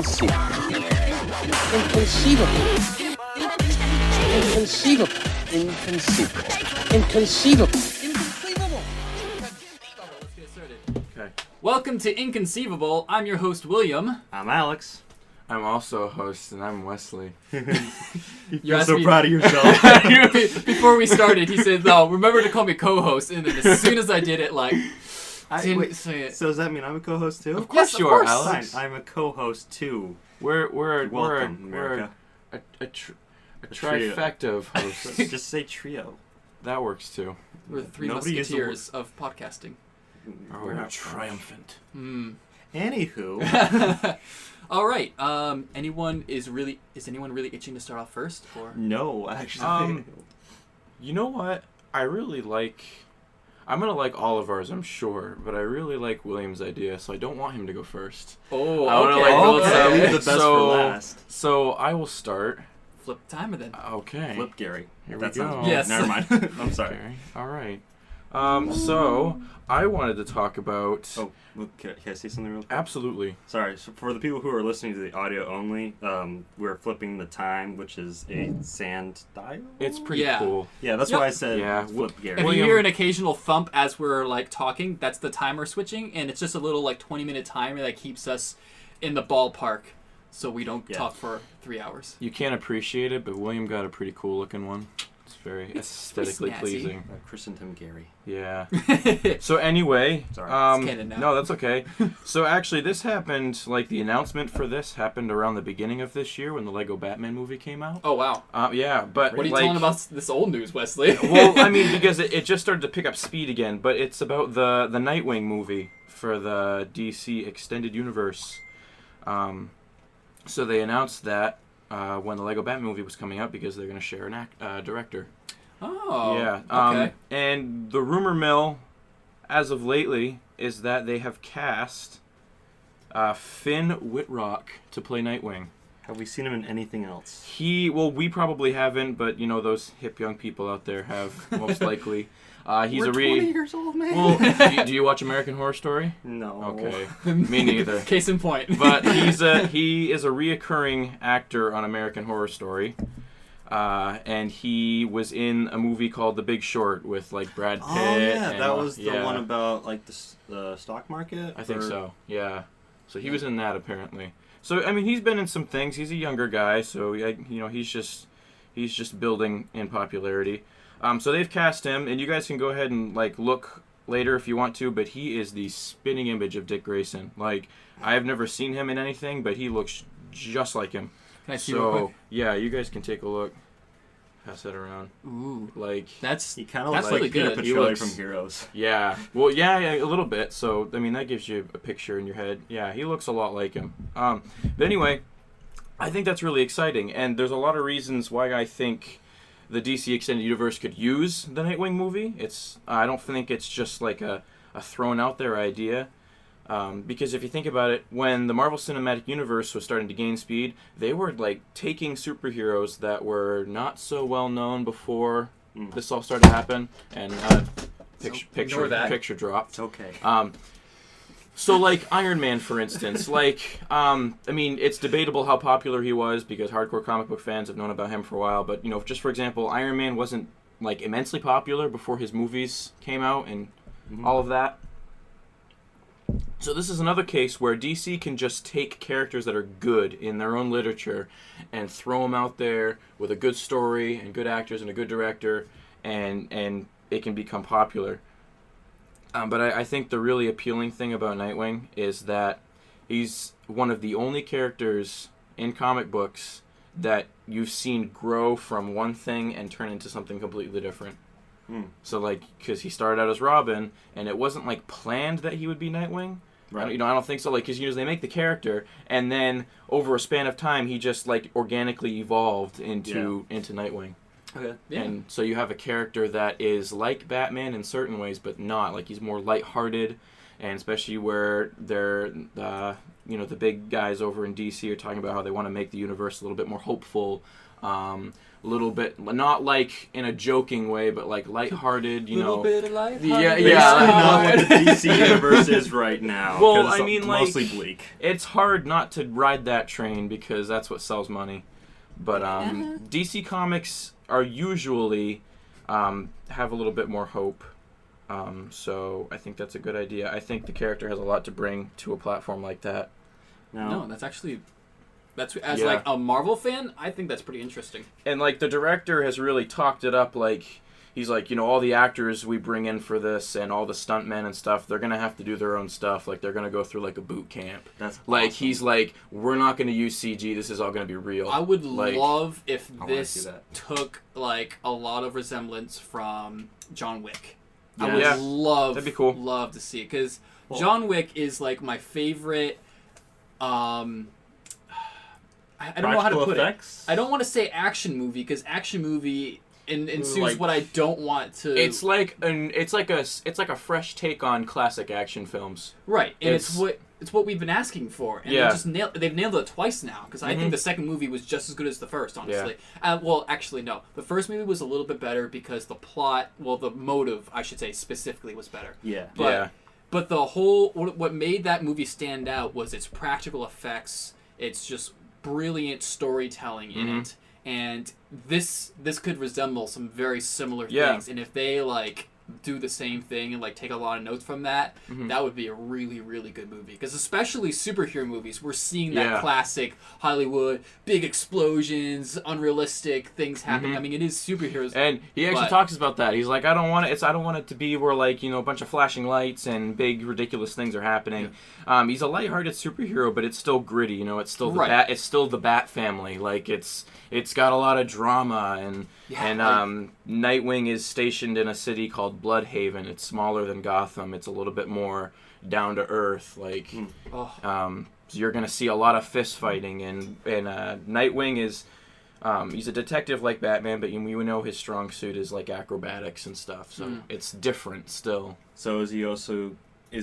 Inconceivable. Inconceivable. Inconceivable. Inconceivable. Inconceivable. Inconceivable. Let's get started. Okay. Welcome to Inconceivable. I'm your host, William. I'm Alex. I'm also a host, and I'm Wesley. You're so proud of yourself. Before we started, he said, "No, remember to call me co-host." And then as soon as I did it, didn't say it. So does that mean I'm a co-host too? Of course you are, Alex. Fine, I'm a co-host too. We're America. a trifecta of hosts. Just say trio. That works too. We're the three Nobody used the musketeers of podcasting. We're not triumphant. Anywho. All right. Is anyone really itching to start off first? Or No, actually. You know what? I'm gonna like all of ours, I'm sure, but I really like William's idea, so I don't want him to go first. Oh, I wanna, okay. Leave the best for last. So I will start. Flip timer then. Okay. Flip Gary. Here That we go. sounds Yes. Never mind. I'm sorry. Okay. All right. So I wanted to talk about. Oh, can I say something real quick? Absolutely. Sorry. So for the people who are listening to the audio only, we're flipping the time, which is a sand dial. It's pretty Yeah. cool. Yeah, that's Yep. why I said Yeah. flip Gary. If William- you hear an occasional thump as we're talking, that's the timer switching, and it's just a little 20-minute timer that keeps us in the ballpark, so we don't talk for 3 hours. You can't appreciate it, but William got a pretty cool looking one. It's very aesthetically snazzy. pleasing. I christened him Gary. Yeah. So anyway, Sorry. It's canon now. no, that's okay. So actually, this happened. The announcement for this happened around the beginning of this year when the Lego Batman movie came out. Oh wow! Yeah, but What are you telling about this old news, Wesley? Well, I mean, because it just started to pick up speed again. But it's about the Nightwing movie for the DC Extended Universe. So they announced that when the Lego Batman movie was coming out because they're going to share an director. Oh, Yeah. okay. And the rumor mill, as of lately, is that they have cast Finn Wittrock to play Nightwing. Have we seen him in anything else? We probably haven't, but those hip young people out there have most likely. He's We're a 20 years old, man. Well, do you watch American Horror Story? No. Okay, me neither. Case in point. But he is a reoccurring actor on American Horror Story. And he was in a movie called The Big Short with Brad Pitt. Oh yeah, and, that was the yeah. one about the stock market. I think so. Yeah. So he was in that apparently. So I mean, he's been in some things. He's a younger guy, so he's just building in popularity. So they've cast him, and you guys can go ahead and look later if you want to. But he is the spitting image of Dick Grayson. I have never seen him in anything, but he looks just like him. Can I see real quick? Yeah, you guys can take a look. Pass that around. Ooh, That's He kind of That's looks like really Peter good. He Petrelli looks- from Heroes. yeah. Well, yeah, a little bit. So I mean, that gives you a picture in your head. Yeah, he looks a lot like him. But anyway, I think that's really exciting, and there's a lot of reasons why I think the DC Extended Universe could use the Nightwing movie. I don't think it's just a thrown out there idea. Because if you think about it, when the Marvel Cinematic Universe was starting to gain speed, they were taking superheroes that were not so well known before this all started to happen, and picture drop. It's okay. So Iron Man, for instance, I mean, it's debatable how popular he was because hardcore comic book fans have known about him for a while. But just for example, Iron Man wasn't immensely popular before his movies came out and all of that. So this is another case where DC can just take characters that are good in their own literature and throw them out there with a good story and good actors and a good director, and it can become popular. But I think the really appealing thing about Nightwing is that he's one of the only characters in comic books that you've seen grow from one thing and turn into something completely different. So because he started out as Robin, and it wasn't planned that he would be Nightwing. Right. I don't think so. Because they make the character, and then over a span of time, he just organically evolved into Nightwing. Okay. Yeah. And so you have a character that is like Batman in certain ways, but not. Like, he's more lighthearted, and especially where they're, the big guys over in DC are talking about how they want to make the universe a little bit more hopeful, a little bit, not like in a joking way, but like lighthearted, bit of light. Yeah, Basically not what the DC universe is right now. Well, 'cause I mean, it's like, mostly bleak. it's hard not to ride that train because that's what sells money. But DC Comics are usually have a little bit more hope. So I think that's a good idea. I think the character has a lot to bring to a platform like that. No, that's actually... As Yeah. like a Marvel fan, I think that's pretty interesting. And like the director has really talked it up, like he's like, all the actors we bring in for this and all the stuntmen and stuff, they're gonna have to do their own stuff. Like they're gonna go through like a boot camp. That's like awesome. he's like, we're not gonna use CG. This is all gonna be real. I would Like, love if I wanna this see that. took like a lot of resemblance from John Wick. I Yeah. would Yeah. love That'd be cool. love to see it because Well- John Wick is like my favorite. I don't know how to Practical put effects? it. I don't want to say action movie because action movie ensues Like- what I don't want to. It's like a fresh take on classic action films. right, and it's- it's what we've been asking for, and Yeah. they've nailed it twice now because I Mhm. think the second movie was just as good as the first. Honestly, well, actually, no, the first movie was a little bit better because the plot, the motive, I should say, specifically was better. Yeah. But, Yeah. But the whole what made that movie stand out was its practical effects. It's just brilliant storytelling in Mhm. it, and this could resemble some very similar Yeah. things. And if they like do the same thing and like take a lot of notes from that, Mhm. that would be a really really good movie. Because especially superhero movies, we're seeing that Yeah. classic Hollywood big explosions, unrealistic things happening. Mhm. I mean, it is superheroes. And he actually But- talks about that. He's like, I don't want it to be where like a bunch of flashing lights and big ridiculous things are happening. He's a lighthearted superhero, but it's still gritty. It's still the Right. It's still the Bat family. Like it's got a lot of drama and Nightwing is stationed in a city called Bloodhaven. It's smaller than Gotham. It's a little bit more down to earth. Like Oh. so you're gonna see a lot of fist fighting and Nightwing is. He's a detective like Batman, but we know his strong suit is like acrobatics and stuff, so it's different still. So is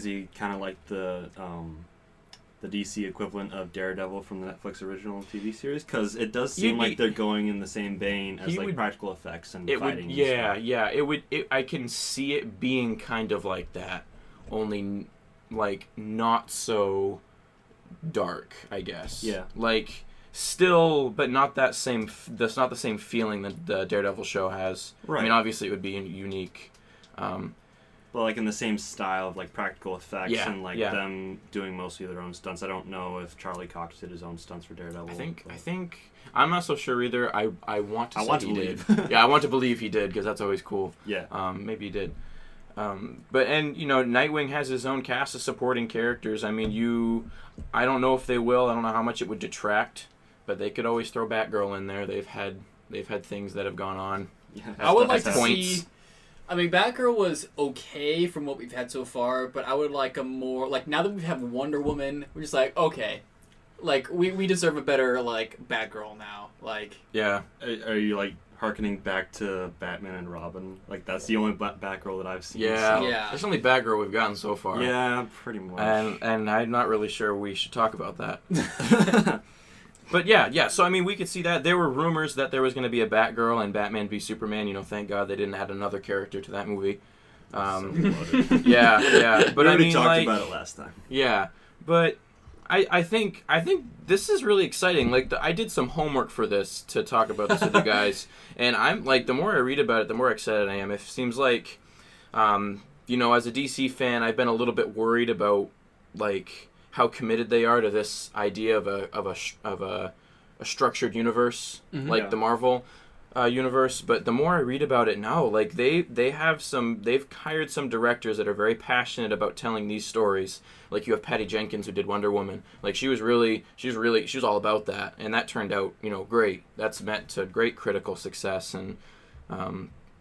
he kind of like the DC equivalent of Daredevil from the Netflix original TV series? Because it does seem like they're going in the same vein as like practical effects and fighting. I can see it being kind of like that, only like not so dark, I guess. Yeah. Like still, but not that same. That's not the same feeling that the Daredevil show has. Right. I mean, obviously it would be unique. But like in the same style of like practical effects and like yeah. them doing mostly their own stunts. I don't know if Charlie Cox did his own stunts for Daredevil. I think I'm not so sure either. I want to say he believe. did. Yeah, I want to believe he did because that's always cool. Yeah. Maybe he did. But Nightwing has his own cast of supporting characters. I mean, I don't know if they will. I don't know how much it would detract, but they could always throw Batgirl in there. They've had things that have gone on. Yeah. I would like to points. see. I mean, Batgirl was okay from what we've had so far, but I would like a more like now that we have Wonder Woman, we're just like okay, like we deserve a better like Batgirl now. Like Yeah. Are you like harkening back to Batman and Robin? Like that's the only Batgirl that I've seen. Yeah. so- Yeah. That's the only Batgirl we've gotten so far. Yeah, pretty much. And I'm not really sure we should talk about that. But yeah. So I mean, we could see that there were rumors that there was going to be a Batgirl and Batman v Superman. Thank God they didn't add another character to that movie. Yeah. But we I already mean, talked like, about it last time. yeah. But I think this is really exciting. Like I did some homework for this to talk about this with you guys, and I'm like, the more I read about it, the more excited I am. It seems like, as a DC fan, I've been a little bit worried about like how committed they are to this idea of a structured universe like Yeah. the Marvel universe. But the more I read about it now, like they've hired some directors that are very passionate about telling these stories. Like you have Patty Jenkins who did Wonder Woman. Like she was all about that, and that turned out great. That's met to great critical success, and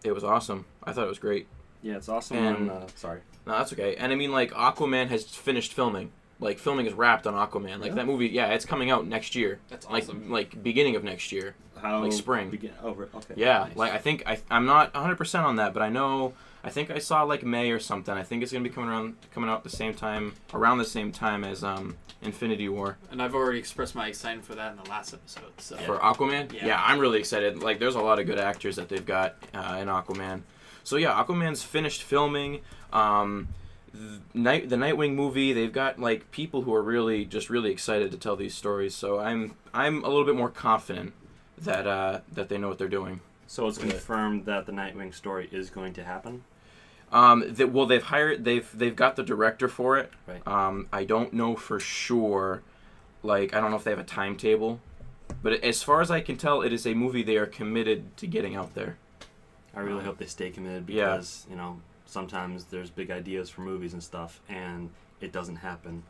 it was awesome. I thought it was great. Yeah, it's awesome. And- Sorry. No, that's okay. And I mean, like Aquaman has finished filming. Like filming is wrapped on Aquaman. Like Yeah. that movie, it's coming out next year. That's awesome. Like beginning of next year. How like spring. Okay. Yeah, Nice. like I think I'm not 100% on that, but I think I saw like May or something. I think it's gonna be coming out around the same time as Infinity War. And I've already expressed my excitement for that in the last episode. So For Aquaman? Yeah. I'm really excited. Like, there's a lot of good actors that they've got in Aquaman. So, yeah, Aquaman's finished filming. The Nightwing movie, they've got, like, people who are really excited to tell these stories. So I'm a little bit more confident that they know what they're doing. So it's confirmed that the Nightwing story is going to happen? They've got the director for it. Right. I don't know for sure. Like, I don't know if they have a timetable, but as far as I can tell, it is a movie they are committed to getting out there. I really hope they stay committed because, sometimes there's big ideas for movies and stuff, and it doesn't happen.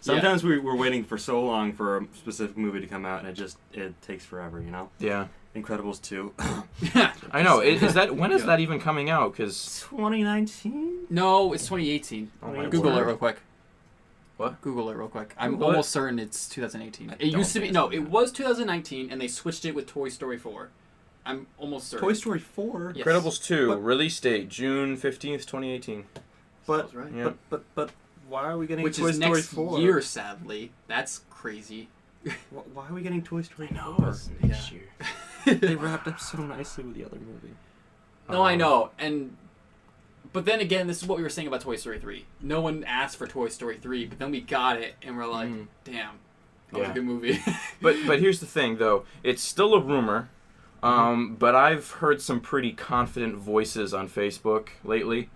Sometimes we're waiting for so long for a specific movie to come out, and it takes forever, Yeah. Incredibles 2. I know. When is that even coming out? Because 2019? No, it's 2018. Oh my Google word. it real quick. What? Google it real quick. I'm Google almost certain it's 2018. It don't used to be think no, so. it was 2019, and they switched it with Toy Story 4. I'm almost certain. Toy Story 4? Yes. Incredibles 2 But- release date June 15th, 2018. But, Sounds right. Yeah. but why are we getting Which Toy is Story next 4? year, sadly. That's crazy. Why are we getting Toy Story 4? Next Yeah. year. They wrapped up so nicely with the other movie. No, I know, but then again, this is what we were saying about Toy Story 3. No one asked for Toy Story 3, but then we got it, and we're like, damn, that was a good movie. But here's the thing, though. It's still a rumor, but I've heard some pretty confident voices on Facebook lately,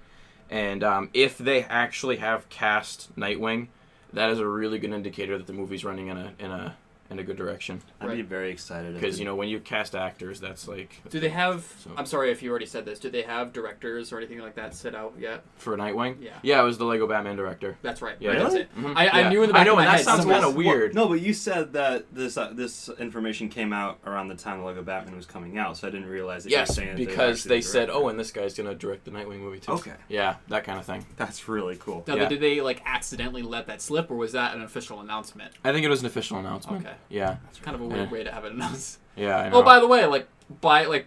and if they actually have cast Nightwing, that is a really good indicator that the movie's running in a good direction. I'd be very excited. Because, when you cast actors, that's like... Do they have... So- I'm sorry if you already said this. Do they have directors or anything like that set out yet? For Nightwing? Yeah. Yeah, it was the Lego Batman director. That's right. Yeah, That's really? it. Mhm. I knew in the back I know, of my and that head sounds someone- kind of weird. No, but you said that this information came out around the time the Lego Batman was coming out, so I didn't realize that you were Yes, saying that because actually they said, directed and this guy's going to direct the Nightwing movie, too. Okay. Yeah, that kind of thing. That's really cool. Now, Yeah. did they accidentally let that slip, or was that an official announcement? I think it was an official announcement. Okay. Yeah. It's kind of a weird way to have it announced. Yeah, I know. Oh, by the way,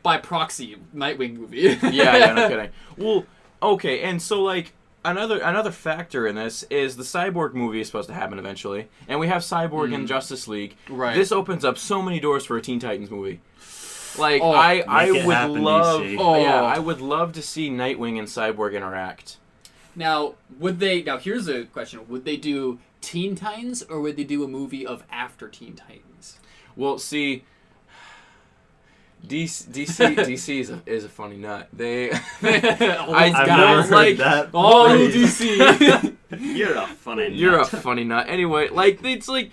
by proxy, Nightwing movie. yeah, no kidding. Well, okay, and so another factor in this is the Cyborg movie is supposed to happen eventually, and we have Cyborg in Justice League. Right. This opens up so many doors for a Teen Titans movie. Like Oh, I make it would happen, love, DC. I would love to see Nightwing and Cyborg interact. Now, here's a question. Would they do Teen Titans, or would they do a movie of after Teen Titans? Well, see, DC is a funny nut. They, I've I've never never heard like- that. Oh, phrase. DC. You're a funny nut. You're a funny nut. Anyway, it's like,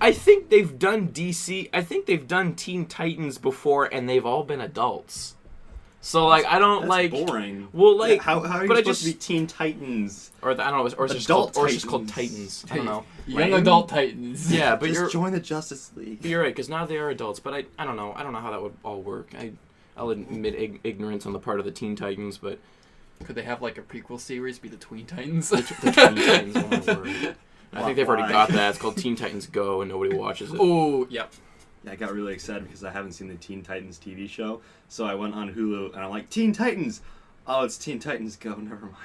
I think they've done DC. I think they've done Teen Titans before, and they've all been adults. So I don't That's boring. Well, how are you but supposed to be Teen Titans? I don't know, or it's Adult just called Titans. Titans. I don't know. Young Lame. adult Titans. Yeah, but Just join the Justice League. you're right, because now they are adults. But I don't know. I don't know how that would all work. I'll admit ignorance on the part of the Teen Titans, but Could they have a prequel series be the Tween Titans? the Teen Titans. Oh my word. I think they've already Why? got that. It's called Teen Titans Go, and nobody watches it. Oh, yep. I got really excited because I haven't seen the Teen Titans TV show, so I went on Hulu and I'm like, Teen Titans! Oh, it's Teen Titans Go, never mind.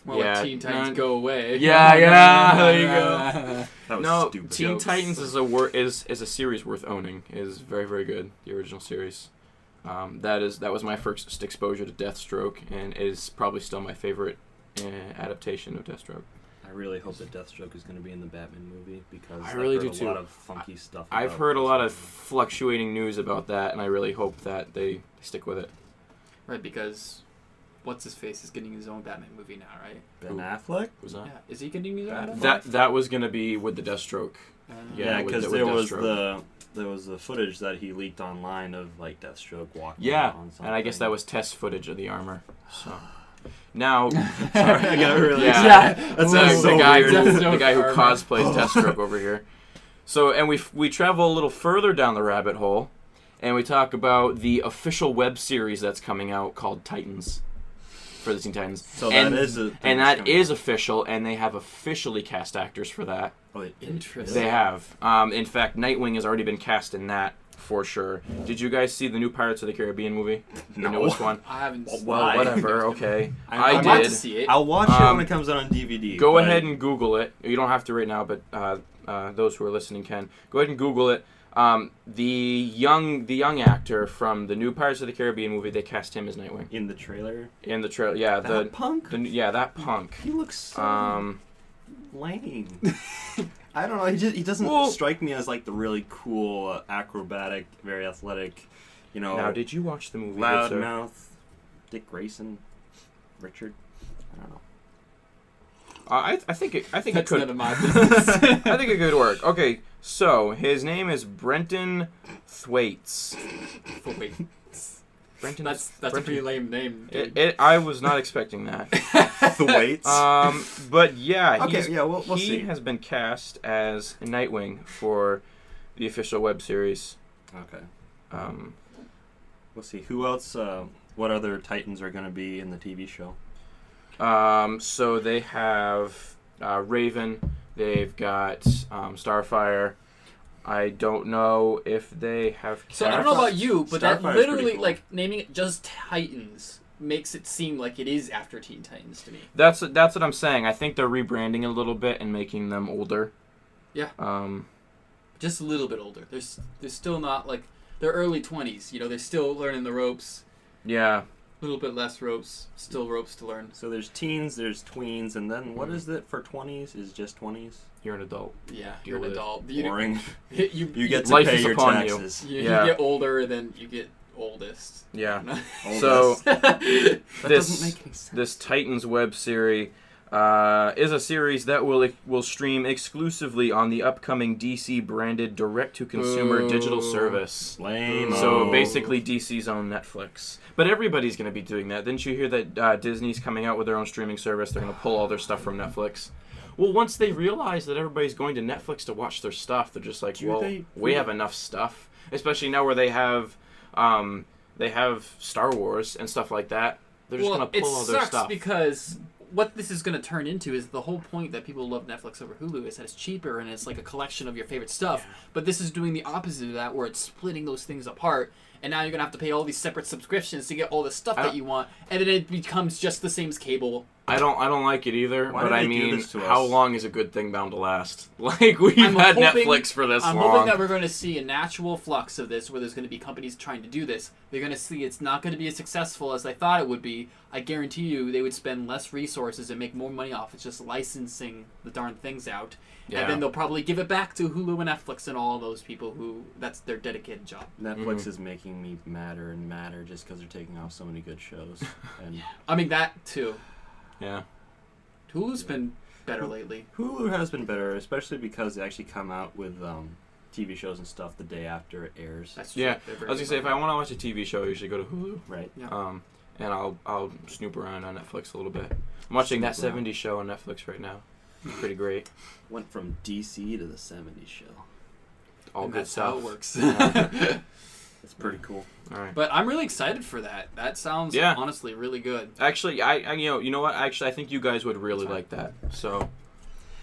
More Yeah, like Teen Titans no- Go Away. Yeah, there you go. That was No, stupid. Teen Jokes. Titans is a series worth owning. It is very, very good. The original series. That was my first exposure to Deathstroke, and it is probably still my favorite adaptation of Deathstroke. I really hope that Deathstroke is going to be in the Batman movie because I really I've heard do too. a lot of funky stuff. I've about heard a lot of Deathstroke. fluctuating news about that, and I really hope that they stick with it. Right, because what's his face is getting his own Batman movie now, right? Ben Who? Affleck? Was that? Yeah, is he getting his own? That- Batman? That was gonna be with the Deathstroke. Yeah, Yeah, with because with there was Deathstroke. there was the footage that he leaked online of Deathstroke walking. Yeah, on something. and I guess that was test footage of the armor. So now, I got really Yeah. excited. That the, sounds so guy weird. the guy who Armor. cosplays Deathstroke over here. So, and we travel a little further down the rabbit hole, and we talk about the official web series that's coming out called Titans for the Teen Titans. So and, that is a thing and that's that coming. is official, and they have officially cast actors for that. Oh, it- Interesting. They have. In fact, Nightwing has already been cast in that for sure. Did you guys see the new Pirates of the Caribbean movie? No. The newest one? I haven't. Well, whatever. Okay, I want did. to see it. I'll watch it when it comes out on DVD. Go ahead and Google it. You don't have to right now, but those who are listening can. Go ahead and Google it. The young actor from the new Pirates of the Caribbean movie, they cast him as Nightwing. In the trailer? In the trailer, yeah. That punk? That punk. He looks so lame. I don't know. He doesn't strike me as like the really cool, acrobatic, very athletic, Now, did you watch the movie? Loudmouth, Dick Grayson, Richard. I don't know. I think it That's could. none of my business. I think it could work. Okay, so his name is Brenton Thwaites. Wait, Brenton. that's a pretty lame name. I was not expecting that. Thwaites. But yeah, okay, we'll he see. has been cast as Nightwing for the official web series. Okay. Um, We'll see. Who else? What other Titans are going to be in the TV show? So they have Raven. They've got Starfire. I don't know if they have. So I don't know about you, but that Starfire's literally, pretty cool. like, naming it just Titans makes it seem like it is after Teen Titans to me. That's what I'm saying. I think they're rebranding a little bit and making them older. Yeah. Just a little bit older. They're still not like they're early 20s. They're still learning the ropes. Yeah. A little bit less ropes. Still ropes to learn. So there's teens, there's tweens, and then what is it for 20s? Is just 20s? You're an adult. Yeah, Deal you're an with it. adult. Boring. You get to Life pay is your upon you. taxes. You Yeah. get older, then you get oldest. Yeah. Oldest. So That this doesn't make any sense. this Titans web series is a series that will stream exclusively on the upcoming DC branded direct-to-consumer digital service. Lame. So basically DC's own Netflix. But everybody's going to be doing that. Didn't you hear that Disney's coming out with their own streaming service? They're going to pull all their stuff from Netflix. Well, once they realize that everybody's going to Netflix to watch their stuff, they're just like, we have enough stuff. Especially now where they have Star Wars and stuff like that. They're just going to pull all their stuff. Because what this is going to turn into is the whole point that people love Netflix over Hulu is that it's cheaper and it's like a collection of your favorite stuff. Yeah. But this is doing the opposite of that, where it's splitting those things apart. And now you're going to have to pay all these separate subscriptions to get all the stuff that you want. And then it becomes just the same as cable. I don't like it either, Why but did I they do mean, this to how us? long is a good thing bound to last? Like, we've had Netflix for this long. long. I'm hoping that we're going to see a natural flux of this, where there's going to be companies trying to do this. They're going to see it's not going to be as successful as they thought it would be. I guarantee you they would spend less resources and make more money off it's just licensing the darn things out. Yeah. And then they'll probably give it back to Hulu and Netflix and all of those people who that's their dedicated job. Netflix is making me madder and madder just because they're taking off so many good shows. And I mean, that too. Yeah. Hulu's been better lately. Hulu has been better, especially because they actually come out with TV shows and stuff the day after it airs. That's true. Yeah. I was going to say, if I want to watch a TV show, I usually go to Hulu. Right. Yeah. And I'll snoop around on Netflix a little bit. I'm watching that 70s show on Netflix right now. It's pretty great. Went from DC to the 70s show. All and good that's stuff. how it works. It's pretty cool. All right. But I'm really excited for that. That sounds honestly really good. Actually, I you know what? Actually, I think you guys would really like that. So,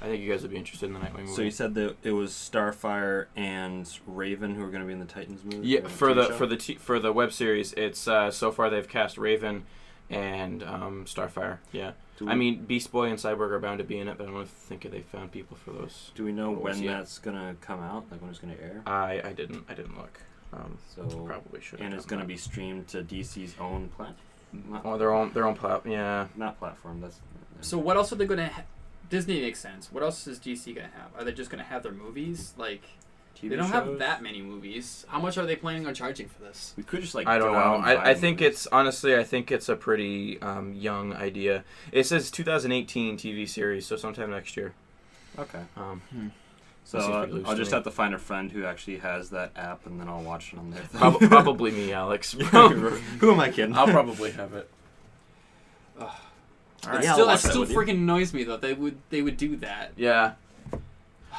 I think you guys would be interested in the Nightwing movie. So you said that it was Starfire and Raven who are going to be in the Titans movie? Yeah, for the web series, it's so far they've cast Raven and Starfire. Yeah. I mean, Beast Boy and Cyborg are bound to be in it, but I don't think they found people for those. Do we know when that's gonna come out? Like when it's gonna air? I didn't look. So probably should. And it's gonna be streamed to DC's own platform. Oh, their own platform. Yeah. Not platform. That's. So what else are they gonna? Disney makes sense. What else is DC gonna have? Are they just gonna have their movies? Like, TV they don't shows? have that many movies. How much are they planning on charging for this? We could just I don't know. I think it's honestly I think it's a pretty young idea. It says 2018 TV series, so sometime next year. Okay. So This seems pretty loose I'll to just me. have to find a friend who actually has that app, and then I'll watch it on their thing. Probably me, Alex. Who am I kidding? I'll probably have it. Ugh. Alright. Yeah, I'll That watch still that with freaking annoys me though. They would do that. Yeah.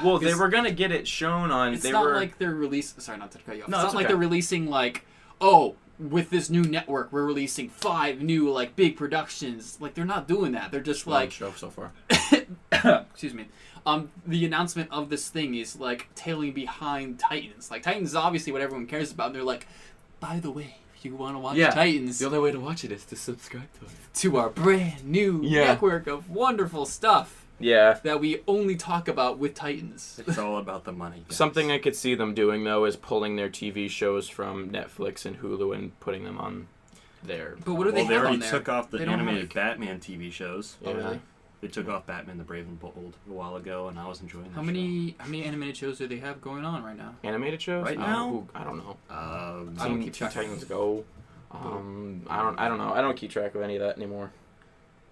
Well, they Because were gonna get it shown on. It's they not were like they're releasing. Sorry, not to cut you off. No, it's it's not like okay. they're releasing like, oh, with this new network, we're releasing 5 new like big productions. Like they're not doing that. They're just like, show so far. excuse me, the announcement of this thing is like tailing behind Titans. Like Titans is obviously what everyone cares about. And they're like, by the way, if you want to watch Titans, the only way to watch it is to subscribe to our brand new network of wonderful stuff. Yeah. That we only talk about with Titans. It's all about the money, guys. Something I could see them doing, though, is pulling their TV shows from Netflix and Hulu and putting them on there. But what do they have on there? They already took off the animated Batman TV shows. Yeah. Oh, really? They took off Batman the Brave and Bold a while ago, and I was enjoying that How many animated shows do they have going on right now? Animated shows? Right now? I don't know. I don't keep track. Titans Go. I don't know. I don't keep track of any of that anymore.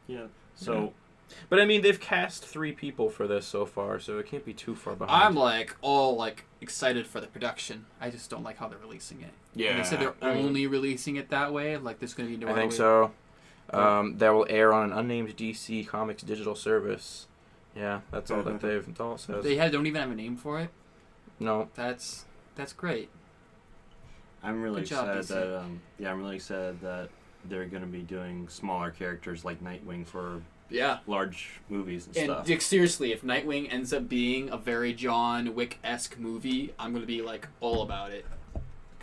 Yeah. So, but I mean, they've cast 3 people for this so far, so it can't be too far behind. I'm all excited for the production. I just don't like how they're releasing it. Yeah. And they said they're only releasing it that way. Like there's going to be no. I think so. That will air on an unnamed DC Comics digital service. Yeah, that's all that that's all it says. They don't even have a name for it. No. That's great. I'm really excited that I'm really excited that they're going to be doing smaller characters like Nightwing for large movies and stuff. And seriously, if Nightwing ends up being a very John Wick-esque movie, I'm going to be like all about it.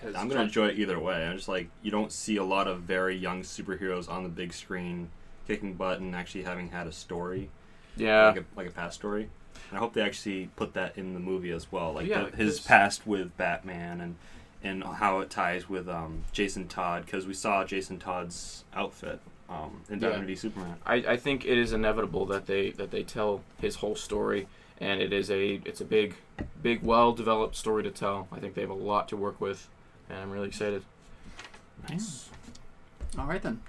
I'm going to enjoy it either way. I'm just like, you don't see a lot of very young superheroes on the big screen kicking butt and actually having had a story. Yeah. Like a past story. And I hope they actually put that in the movie as well. Like his past with Batman and how it ties with Jason Todd, because we saw Jason Todd's outfit in Batman v Superman. I think it is inevitable that they tell his whole story, and it's a big, well developed story to tell. I think they have a lot to work with, and I'm really excited. Nice. All right then,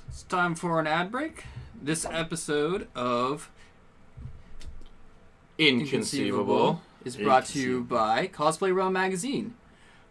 it's time for an ad break. This episode of Inconceivable is brought to you by Cosplay Realm Magazine.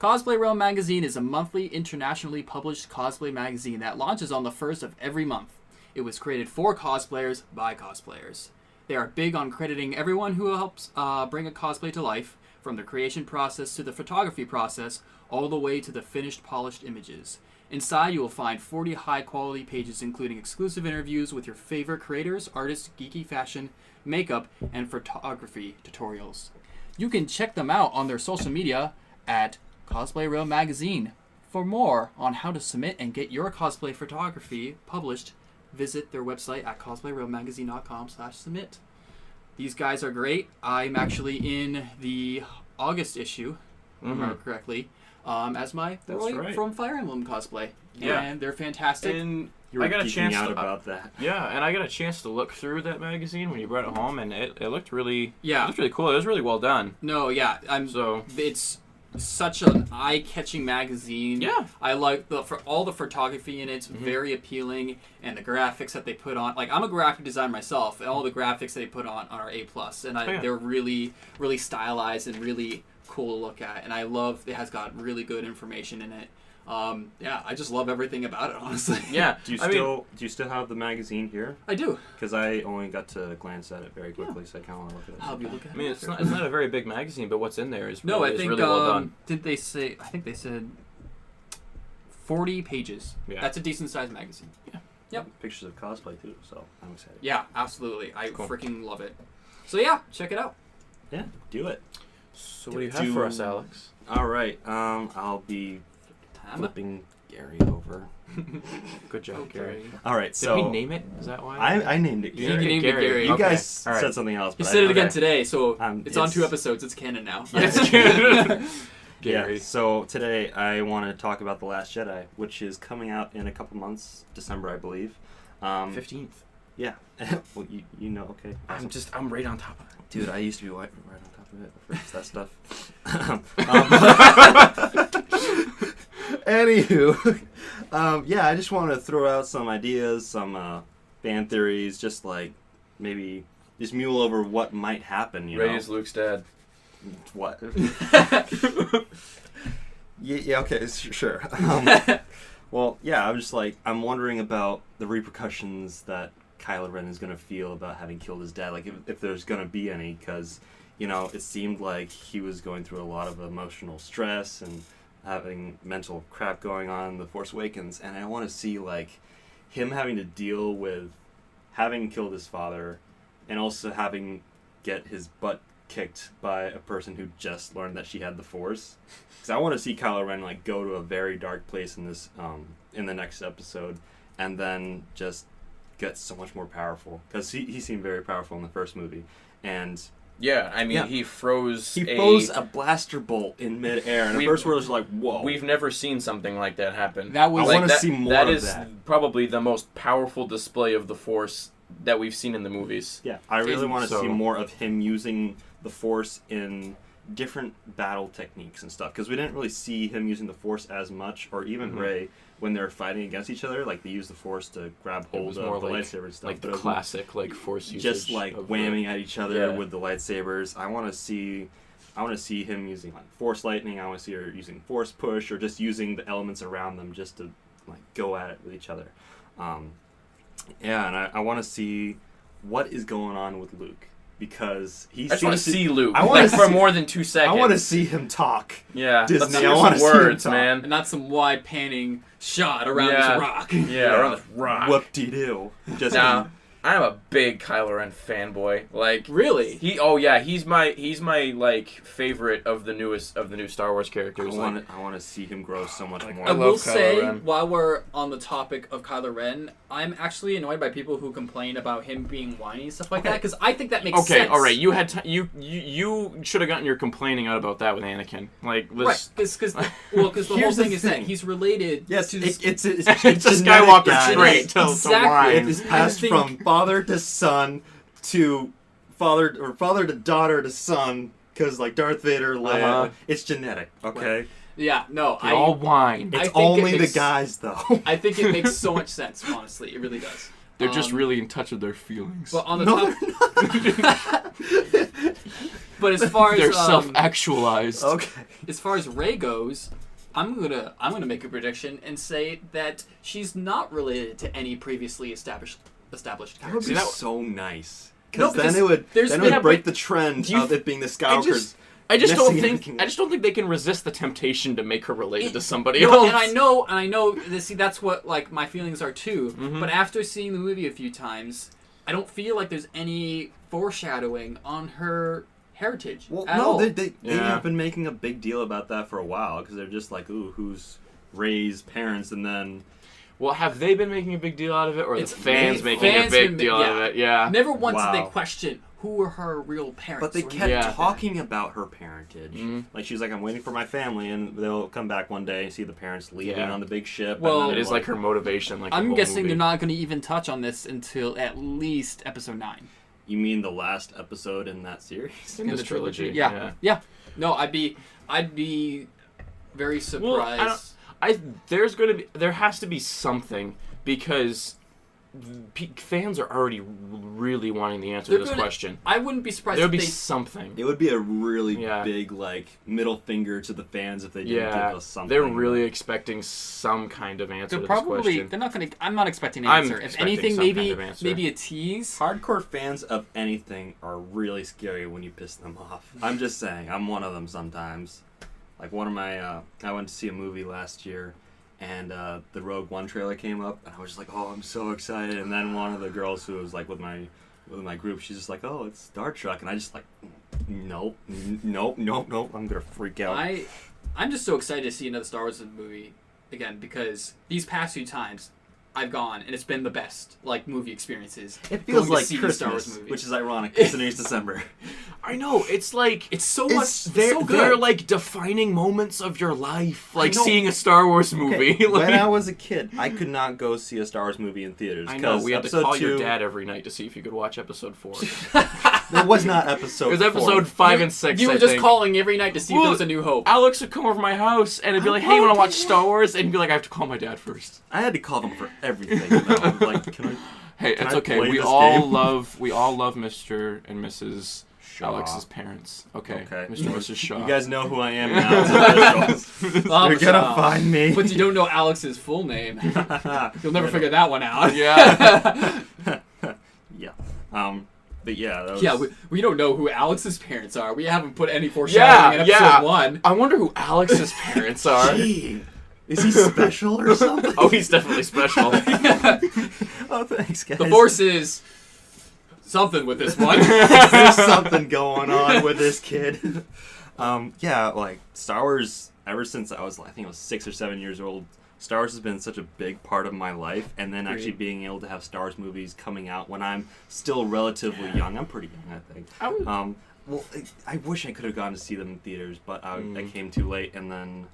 Cosplay Realm Magazine is a monthly, internationally published cosplay magazine that launches on the 1st of every month. It was created for cosplayers by cosplayers. They are big on crediting everyone who helps bring a cosplay to life, from the creation process to the photography process, all the way to the finished, polished images. Inside, you will find 40 high-quality pages including exclusive interviews with your favorite creators, artists, geeky fashion, makeup, and photography tutorials. You can check them out on their social media at Cosplay Realm Magazine. For more on how to submit and get your cosplay photography published, visit their website at cosplayrealmmagazine.com/submit. These guys are great. I'm actually in the August issue, if I remember correctly, as my boy from Fire Emblem cosplay. Yeah. And they're fantastic. And I got a chance about that. Yeah, and I got a chance to look through that magazine when you brought it home, and it looked really it looked really cool. It was really well done. No, yeah. It's such an eye-catching magazine. Yeah. I like for all the photography in it's very appealing, and the graphics that they put on. Like, I'm a graphic designer myself, and all the graphics they put on are A+, and they're really, really stylized and really cool to look at. And I love it has got really good information in it. I just love everything about it, honestly. Yeah. Do you still have the magazine here? I do. Because I only got to glance at it very quickly, so I kind of want to look at it. I'll be looking at it. I mean, it's not a very big magazine, but what's in there is really, I think, really well done. Did they say? I think they said 40 pages. Yeah. That's a decent sized magazine. Yeah. Yep. Pictures of cosplay too, so I'm excited. Yeah, absolutely. I Cool. freaking love it. So yeah, check it out. Yeah, do it. So what do you have for us, Alex? All right. I'll be flipping Gary over. Good job, Gary. All right. Did we name it? Is that why? I named it Gary. You named it Gary. You guys said something else. You said it again today, so it's on 2 episodes. It's canon now. It's canon. Gary. Yeah, so today I want to talk about The Last Jedi, which is coming out in a couple months, December, I believe. 15th. Yeah. Well, you know, okay. Awesome. I'm right on top of it. Dude, I used to be right on top of it for that stuff. Anywho, I just want to throw out some ideas, some fan theories, just like maybe just mule over what might happen, you know? Ray is Luke's dad. What? yeah, okay, sure. Well, yeah, I'm wondering about the repercussions that Kylo Ren is going to feel about having killed his dad, like if there's going to be any, because, you know, it seemed like he was going through a lot of emotional stress and having mental crap going on in The Force Awakens, and I want to see, like, him having to deal with having killed his father, and also having get his butt kicked by a person who just learned that she had the Force. Because I want to see Kylo Ren like go to a very dark place in this in the next episode, and then just get so much more powerful. Because he seemed very powerful in the first movie, and yeah, I mean he froze a blaster bolt in midair, and the first world was like, whoa. We've never seen something like that happen. That was I want to see more that of is that. Probably the most powerful display of the Force that we've seen in the movies. Yeah, I really want to see more of him using the Force in different battle techniques and stuff, because we didn't really see him using the Force as much, or even Rey when they're fighting against each other. Like they use the Force to grab hold of the lightsaber and stuff. Like the classic like Force usage. Just like whamming at each other with the lightsabers. I want to see him using like Force lightning. I want to see her using Force push, or just using the elements around them just to like go at it with each other. Yeah, and I want to see what is going on with Luke, because he I just want to see Luke. I want for more than 2 seconds. I want to see him talk. Yeah, Disney. I want to see words, him talk. man. And not some wide panning shot around this rock. Yeah, around this rock. Whoop-de-doo. Just now, I'm a big Kylo Ren fanboy. Like really? He's my like favorite of the new Star Wars characters. I want to see him grow so much more. I will say, while we're on the topic of Kylo Ren, I'm actually annoyed by people who complain about him being whiny and stuff like that, because I think that makes sense. Okay, all right. You had you should have gotten your complaining out about that with Anakin. Like, right? Because the whole thing is that he's related. Yes, to it's a Skywalker trait to whine. It is passed from father to son to father to daughter to son, because like Darth Vader, Leia, it's genetic. Okay. Right. Yeah, no, they all whine. It's only the guys, though. I think it makes so much sense, honestly. It really does. They're just really in touch with their feelings. But on the but as far as they're self-actualized. Okay. As far as Rey goes, I'm gonna make a prediction and say that she's not related to any previously established characters. That would be so nice. No, because then it would break the trend of it being the Skywalkers. I just don't think they can resist the temptation to make her related to somebody else. And I know. See, that's what like my feelings are too. Mm-hmm. But after seeing the movie a few times, I don't feel like there's any foreshadowing on her heritage. Well, at all. They have been making a big deal about that for a while, because they're just like, ooh, who's Rey's parents, and then. Well, have they been making a big deal out of it, or the fans making a big deal out of it? Yeah. Never once did they question who were her real parents. But they kept talking about her parentage. Mm-hmm. Like, she's like, I'm waiting for my family, and they'll come back one day and see the parents leaving on the big ship. Well, it is like her motivation. Like I'm guessing they're not going to even touch on this until at least episode 9. You mean the last episode in that series? In the trilogy. Yeah. No, I'd be very surprised. There has to be something, because fans are already really wanting the answer to this question. I wouldn't be surprised. There would be something. It would be a really big like middle finger to the fans if they didn't give us something. They're really expecting some kind of answer to this question. They're not going to. I'm not expecting an answer. If anything, maybe a tease. Hardcore fans of anything are really scary when you piss them off. I'm just saying. I'm one of them sometimes. Like one of my, I went to see a movie last year, and the Rogue One trailer came up, and I was just like, oh, I'm so excited. And then one of the girls who was like with my group, she's just like, oh, it's Star Trek, and I just like, nope, I'm gonna freak out. I'm just so excited to see another Star Wars movie again, because these past few times I've gone, and it's been the best like movie experiences. It feels like Christmas, Star Wars movie. Which is ironic considering it's December. I know, it's like it's so much. They're like defining moments of your life, like seeing a Star Wars movie. Okay. When I was a kid, I could not go see a Star Wars movie in theaters. I know, we had to call your dad every night to see if you could watch episode 4. That was not episode 4. It was episode 5 and 6. You were just calling every night to see if there was a New Hope. Alex would come over to my house and it'd be like, "Hey, you want to watch Star Wars?" And he'd be like, "I have to call my dad first." I had to call them for everything. Like, it's okay. We all love Mr. and Mrs. Shaw. Alex's parents. Okay. Mr. and Mrs. Shaw. You guys know who I am now. You're gonna find me. But you don't know Alex's full name. You'll never figure that one out. Yeah. Yeah. But yeah, we don't know who Alex's parents are. We haven't put any foreshadowing in episode 1. I wonder who Alex's parents are. Gee. Is he special or something? Oh, he's definitely special. Oh, thanks, guys. The Force is something with this one. There's something going on with this kid. Yeah, like Star Wars. Ever since I think I was 6 or 7 years old, Star Wars has been such a big part of my life. And then actually being able to have Star Wars movies coming out when I'm still relatively young. I'm pretty young, I think. Well, I wish I could have gone to see them in theaters, but I came too late, and then...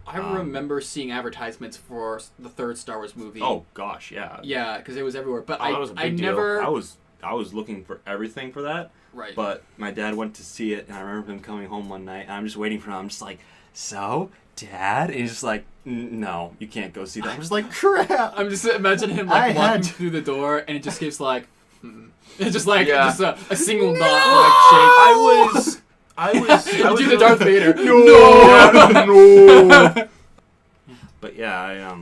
I remember seeing advertisements for the third Star Wars movie. Oh, gosh, yeah. Yeah, because it was everywhere. But that was a big deal. never... I was looking for everything for that, right? But my dad went to see it, and I remember him coming home one night, and I'm just waiting for him. I'm just like, so, Dad? And he's just like, no, you can't go see that. I'm just like, crap! I'm just imagining him like walking through the door, and it just gives like... It's just like just a single dot like shape. I was do the Darth Vader. No. But yeah,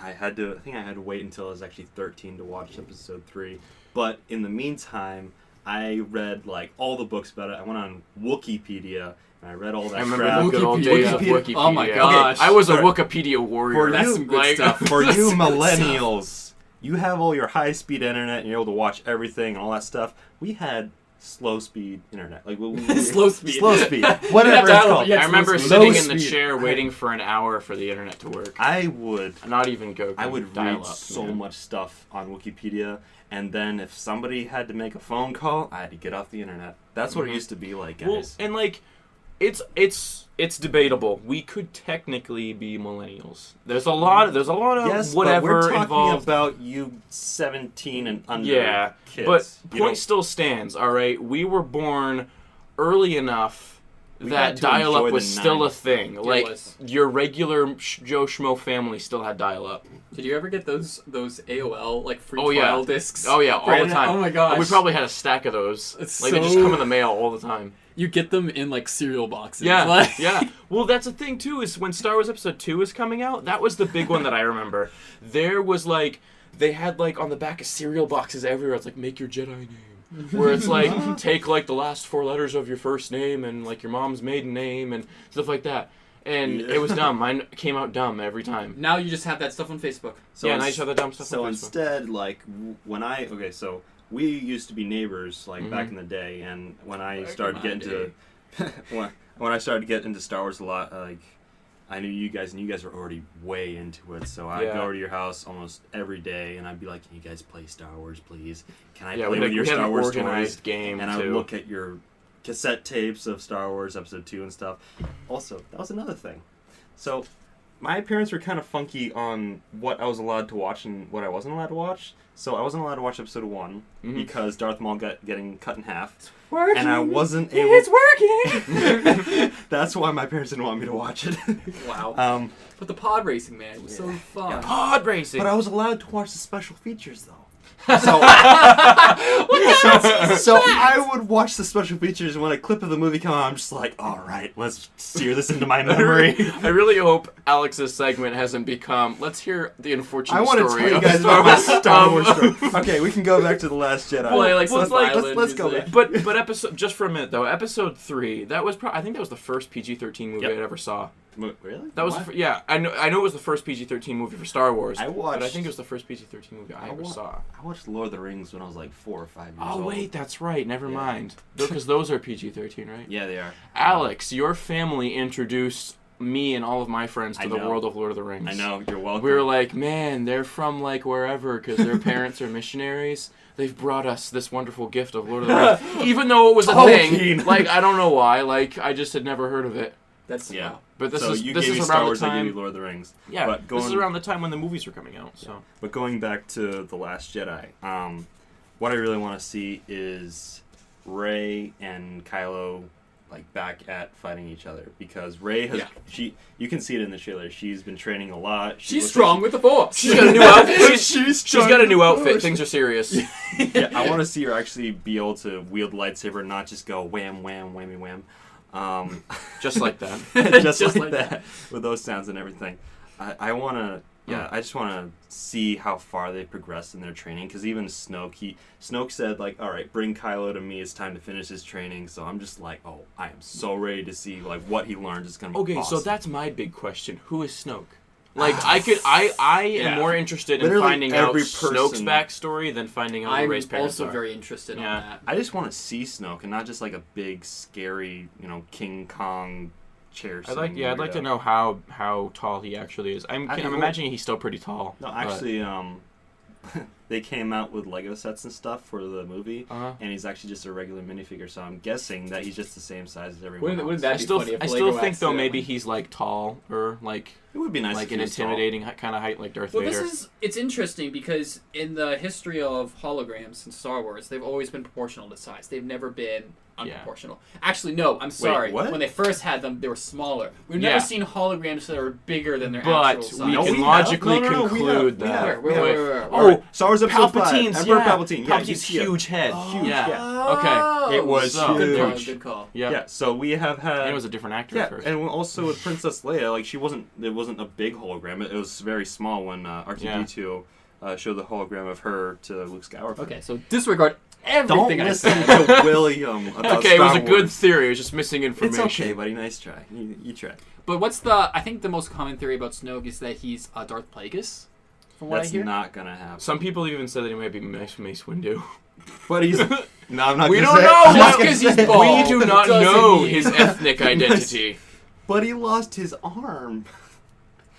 I had to wait until I was actually 13 to watch episode 3. But in the meantime, I read like all the books about it. I went on Wikipedia and I read all that. I remember crap. the good old days of Wikipedia. Oh my gosh! I was a Wikipedia warrior. That's some good stuff. For you millennials. You have all your high-speed internet and you're able to watch everything and all that stuff. We had slow-speed internet. Like slow speed. Whatever it's called. I remember sitting in the chair waiting for an hour for the internet to work. I would read so much stuff on Wikipedia, and then if somebody had to make a phone call, I had to get off the internet. That's what it used to be like, guys. Well, and like, it's debatable. We could technically be millennials. There's a lot of whatever but we're talking involved. about you 17 and under kids. But point still stands, all right? We were born early enough that dial-up was still a thing. Like, your regular Joe Schmo family still had dial-up. Did you ever get those AOL like free trial discs? Oh yeah, all the time. Oh my gosh. We probably had a stack of those. They just come in the mail all the time. You get them in like cereal boxes. Yeah, yeah. Well, that's the thing too, is when Star Wars Episode 2 was coming out, that was the big one that I remember. There was like, they had like on the back of cereal boxes everywhere, it's like, make your Jedi name. Where it's like, take like the last 4 letters of your first name and like your mom's maiden name and stuff like that. And it was dumb. Mine came out dumb every time. Now you just have that stuff on Facebook. So now you just have the dumb stuff on Facebook. So instead, like, so we used to be neighbors, like, back in the day, and when I started getting into... when I started getting into Star Wars a lot, like, I knew you guys, and you guys were already way into it, so I'd go over to your house almost every day, and I'd be like, can you guys play Star Wars, please? Can I play with your Star Wars toys? Game and I would look at your cassette tapes of Star Wars Episode 2 and stuff. Also, that was another thing. So, my parents were kind of funky on what I was allowed to watch and what I wasn't allowed to watch. So I wasn't allowed to watch Episode 1 because Darth Maul getting cut in half. It's working. And I wasn't able... It's working! That's why my parents didn't want me to watch it. Wow. But the pod racing, man, was so fun. Yeah. Pod racing! But I was allowed to watch the special features, though. So I would watch the special features, and when a clip of the movie came out, I'm just like, all right, let's sear this into my memory. I really hope Alex's segment hasn't become, let's hear the unfortunate story. I want to tell you guys about my Star Wars story. Okay, we can go back to The Last Jedi. Well, let's go back. But episode, just for a minute though, Episode 3, that was I think that was the first PG-13 movie I ever saw. Really? That was I know it was the first PG-13 movie for Star Wars. But I think it was the first PG-13 movie I ever saw. I watched Lord of the Rings when I was like 4 or 5 years old. Oh wait, that's right. Never mind. Because those are PG-13, right? Yeah, they are. Alex, your family introduced me and all of my friends to the world of Lord of the Rings. I know. You're welcome. We were like, man, they're from like wherever because their parents are missionaries. They've brought us this wonderful gift of Lord of the Rings, even though it was a thing. Like I don't know why. Like I just had never heard of it. That's But this is around Star Wars, the time. I gave you Lord of the Rings. Yeah, but this is around the time when the movies were coming out. So, but going back to The Last Jedi, what I really want to see is Rey and Kylo like back at fighting each other because Rey has you can see it in the trailer. She's been training a lot. She's strong with the Force. She's got a new outfit. She's got a new outfit. Things are serious. Yeah, I want to see her actually be able to wield the lightsaber, not just go wham wham whammy wham. Just like that. just like that. With those sounds and everything. I want to... Yeah, I just want to see how far they progressed in their training. Because even Snoke said, like, all right, bring Kylo to me. It's time to finish his training. So I'm just like, oh, I am so ready to see like what he learned. It's going to be awesome. So that's my big question. Who is Snoke? Like I am more interested in Literally finding out every Snoke's person- backstory than finding out who I'm Rey's parents also are. very interested on that. I just want to see Snoke and not just like a big, scary, King Kong chair. I'd like to know how tall he actually is. I'm imagining he's still pretty tall. No, actually, they came out with Lego sets and stuff for the movie, and he's actually just a regular minifigure. So I'm guessing that he's just the same size as everyone else. Wouldn't that be funny if I Lego still think though accidentally- maybe he's like tall or like It would be nice, like if an he was tall. intimidating kind of height like Darth Vader. It's interesting because in the history of holograms in Star Wars, they've always been proportional to size. They've never been unproportional. Actually, no, I'm sorry. what? When they first had them, they were smaller. We've never seen holograms that are bigger than their But actual size. we can logically conclude that. Where? Star Wars Episode 5. Palpatine's Emperor yeah. Palpatine. Yeah, Palpatine's huge head. Huge, yeah. yeah. Okay. It was So, huge. Good call. Yeah. Yeah, so we have had... And it was a different actor at first. and also with Princess Leia, like it wasn't a big hologram. It was very small when R2-D2 showed the hologram of her to Luke Skywalker. Okay, so disregard Don't everything I listen said. to William about Okay, it was Star a good Wars. theory. It was just missing information. It's okay, buddy. Nice try. You tried. But I think the most common theory about Snoke is that he's Darth Plagueis, from what That's I hear. not gonna happen. Some people even said that he might be Mace Windu. But he's... No, I'm not We gonna don't say it. know. I'm Just not gonna 'cause say he's it. bald. We do not doesn't know mean- his ethnic identity. But he lost his arm.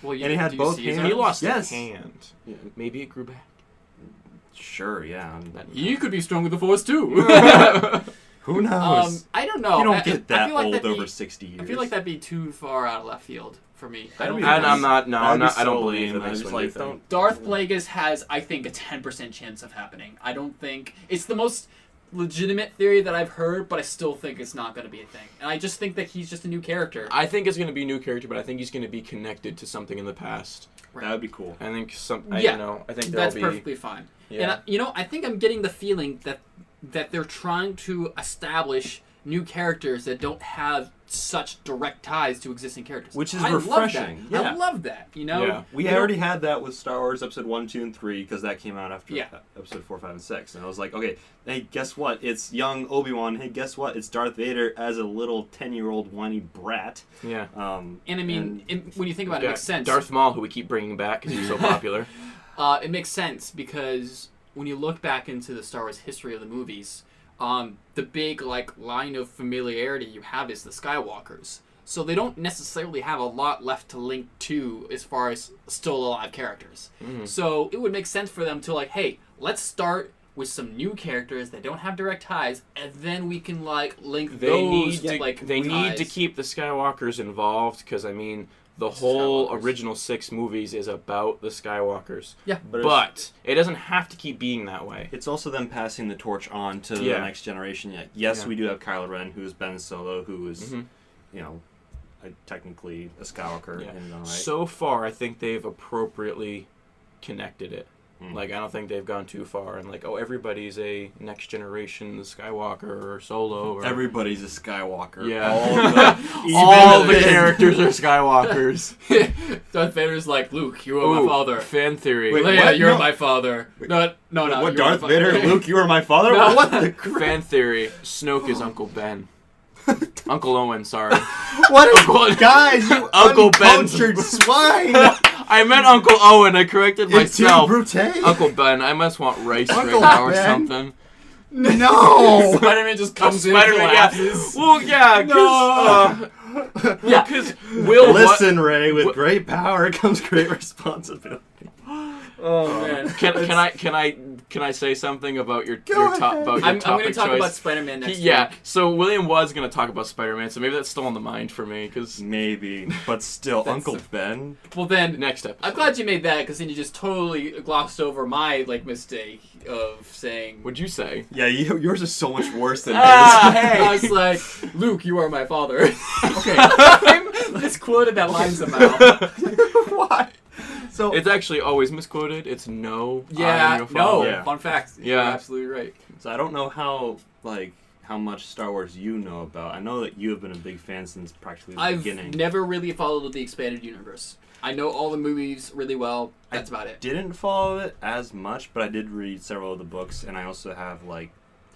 Well, And he had do you both see his hands. He arms? lost Yes. a hand. Yeah. Maybe it grew back. Sure, yeah. He could be strong with the Force too. Who knows? I don't know. You don't I get that feel like old that'd over be- 60 years. I feel like that'd be too far out of left field for me. I That'd don't be think And nice. I'm not. No, That'd I'm be not. I don't so believe lame. the I Mace just Windu like, thing. don't- Darth Plagueis has, I think, a 10% chance of happening. I don't think it's the most legitimate theory that I've heard, but I still think it's not going to be a thing. And I just think that he's just a new character. I think it's going to be a new character, but I think he's going to be connected to something in the past. That would be cool. I think I Yeah. think That's there'll be. perfectly fine. Yeah. And I think I'm getting the feeling that they're trying to establish new characters that don't have such direct ties to existing characters. Which is I refreshing. Love that. Yeah. I love that. Yeah. We already had that with Star Wars Episode 1, 2, and 3 because that came out after Yeah. Episode 4, 5, and 6. And I was like, okay, hey, guess what? It's young Obi-Wan. Hey, guess what? It's Darth Vader as a little 10-year-old whiny brat. Yeah. And I mean, when you think about it, it makes sense. Darth Maul, who we keep bringing back because he's so popular. It makes sense because when you look back into the Star Wars history of the movies, the big line of familiarity you have is the Skywalkers. So they don't necessarily have a lot left to link to as far as still alive characters. Mm-hmm. So it would make sense for them to hey, let's start with some new characters that don't have direct ties, and then we can link They those need to they need to ties. keep the Skywalkers involved because I mean the whole Skywalkers. original 6 movies is about the Skywalkers. Yeah. But it doesn't have to keep being that way. It's also them passing the torch on to the next generation. Yes, we do have Kylo Ren, who is Ben Solo, who is, technically a Skywalker in his own right. So far, I think they've appropriately connected it. Mm. I don't think they've gone too far and everybody's a next generation Skywalker or Solo. Or, Everybody's a Skywalker. Yeah. All the characters are Skywalkers. Darth Vader's Luke, you are my father. Fan theory. Leia, what? you're No. my father. No, What, you're Darth my Vader? father. Luke, you are my father? No. What the crap? Fan theory. Snoke is Uncle Ben. Uncle Owen, sorry. What is... Guys, you Uncle Ben's- uncultured swine! I meant Uncle Owen. I corrected It's too myself. brute. Uncle Ben. I must want rice Uncle right now or Ben? something. No! Spider-Man just comes in, Spider-Man, yeah. collapses. Well, yeah, because Yeah. Will Listen, Ray, with great power comes great responsibility. Oh man. Can I say something about your Go top ahead. about your I'm topic going to talk choice? about Spider-Man next Yeah, week. so William was going to talk about Spider-Man, so maybe that's still on the mind for me, because Maybe, but still, That's Uncle a- Ben. Well then, next episode. I'm glad you made that because then you just totally glossed over my mistake of saying. What'd you say? Yeah, yours is so much worse than Ah, his. hey! I was like, Luke, you are my father. Okay. I misquoted that line somehow. Why? So It's actually always misquoted. It's no. I am Yeah, your no. father. Yeah. Fun fact. Yeah. You're absolutely right. I don't know how much Star Wars you know about. I know that you have been a big fan since practically the I've beginning. never really followed the expanded universe. I know all the movies really well. That's about it. Didn't follow it as much, but I did read several of the books, and I also have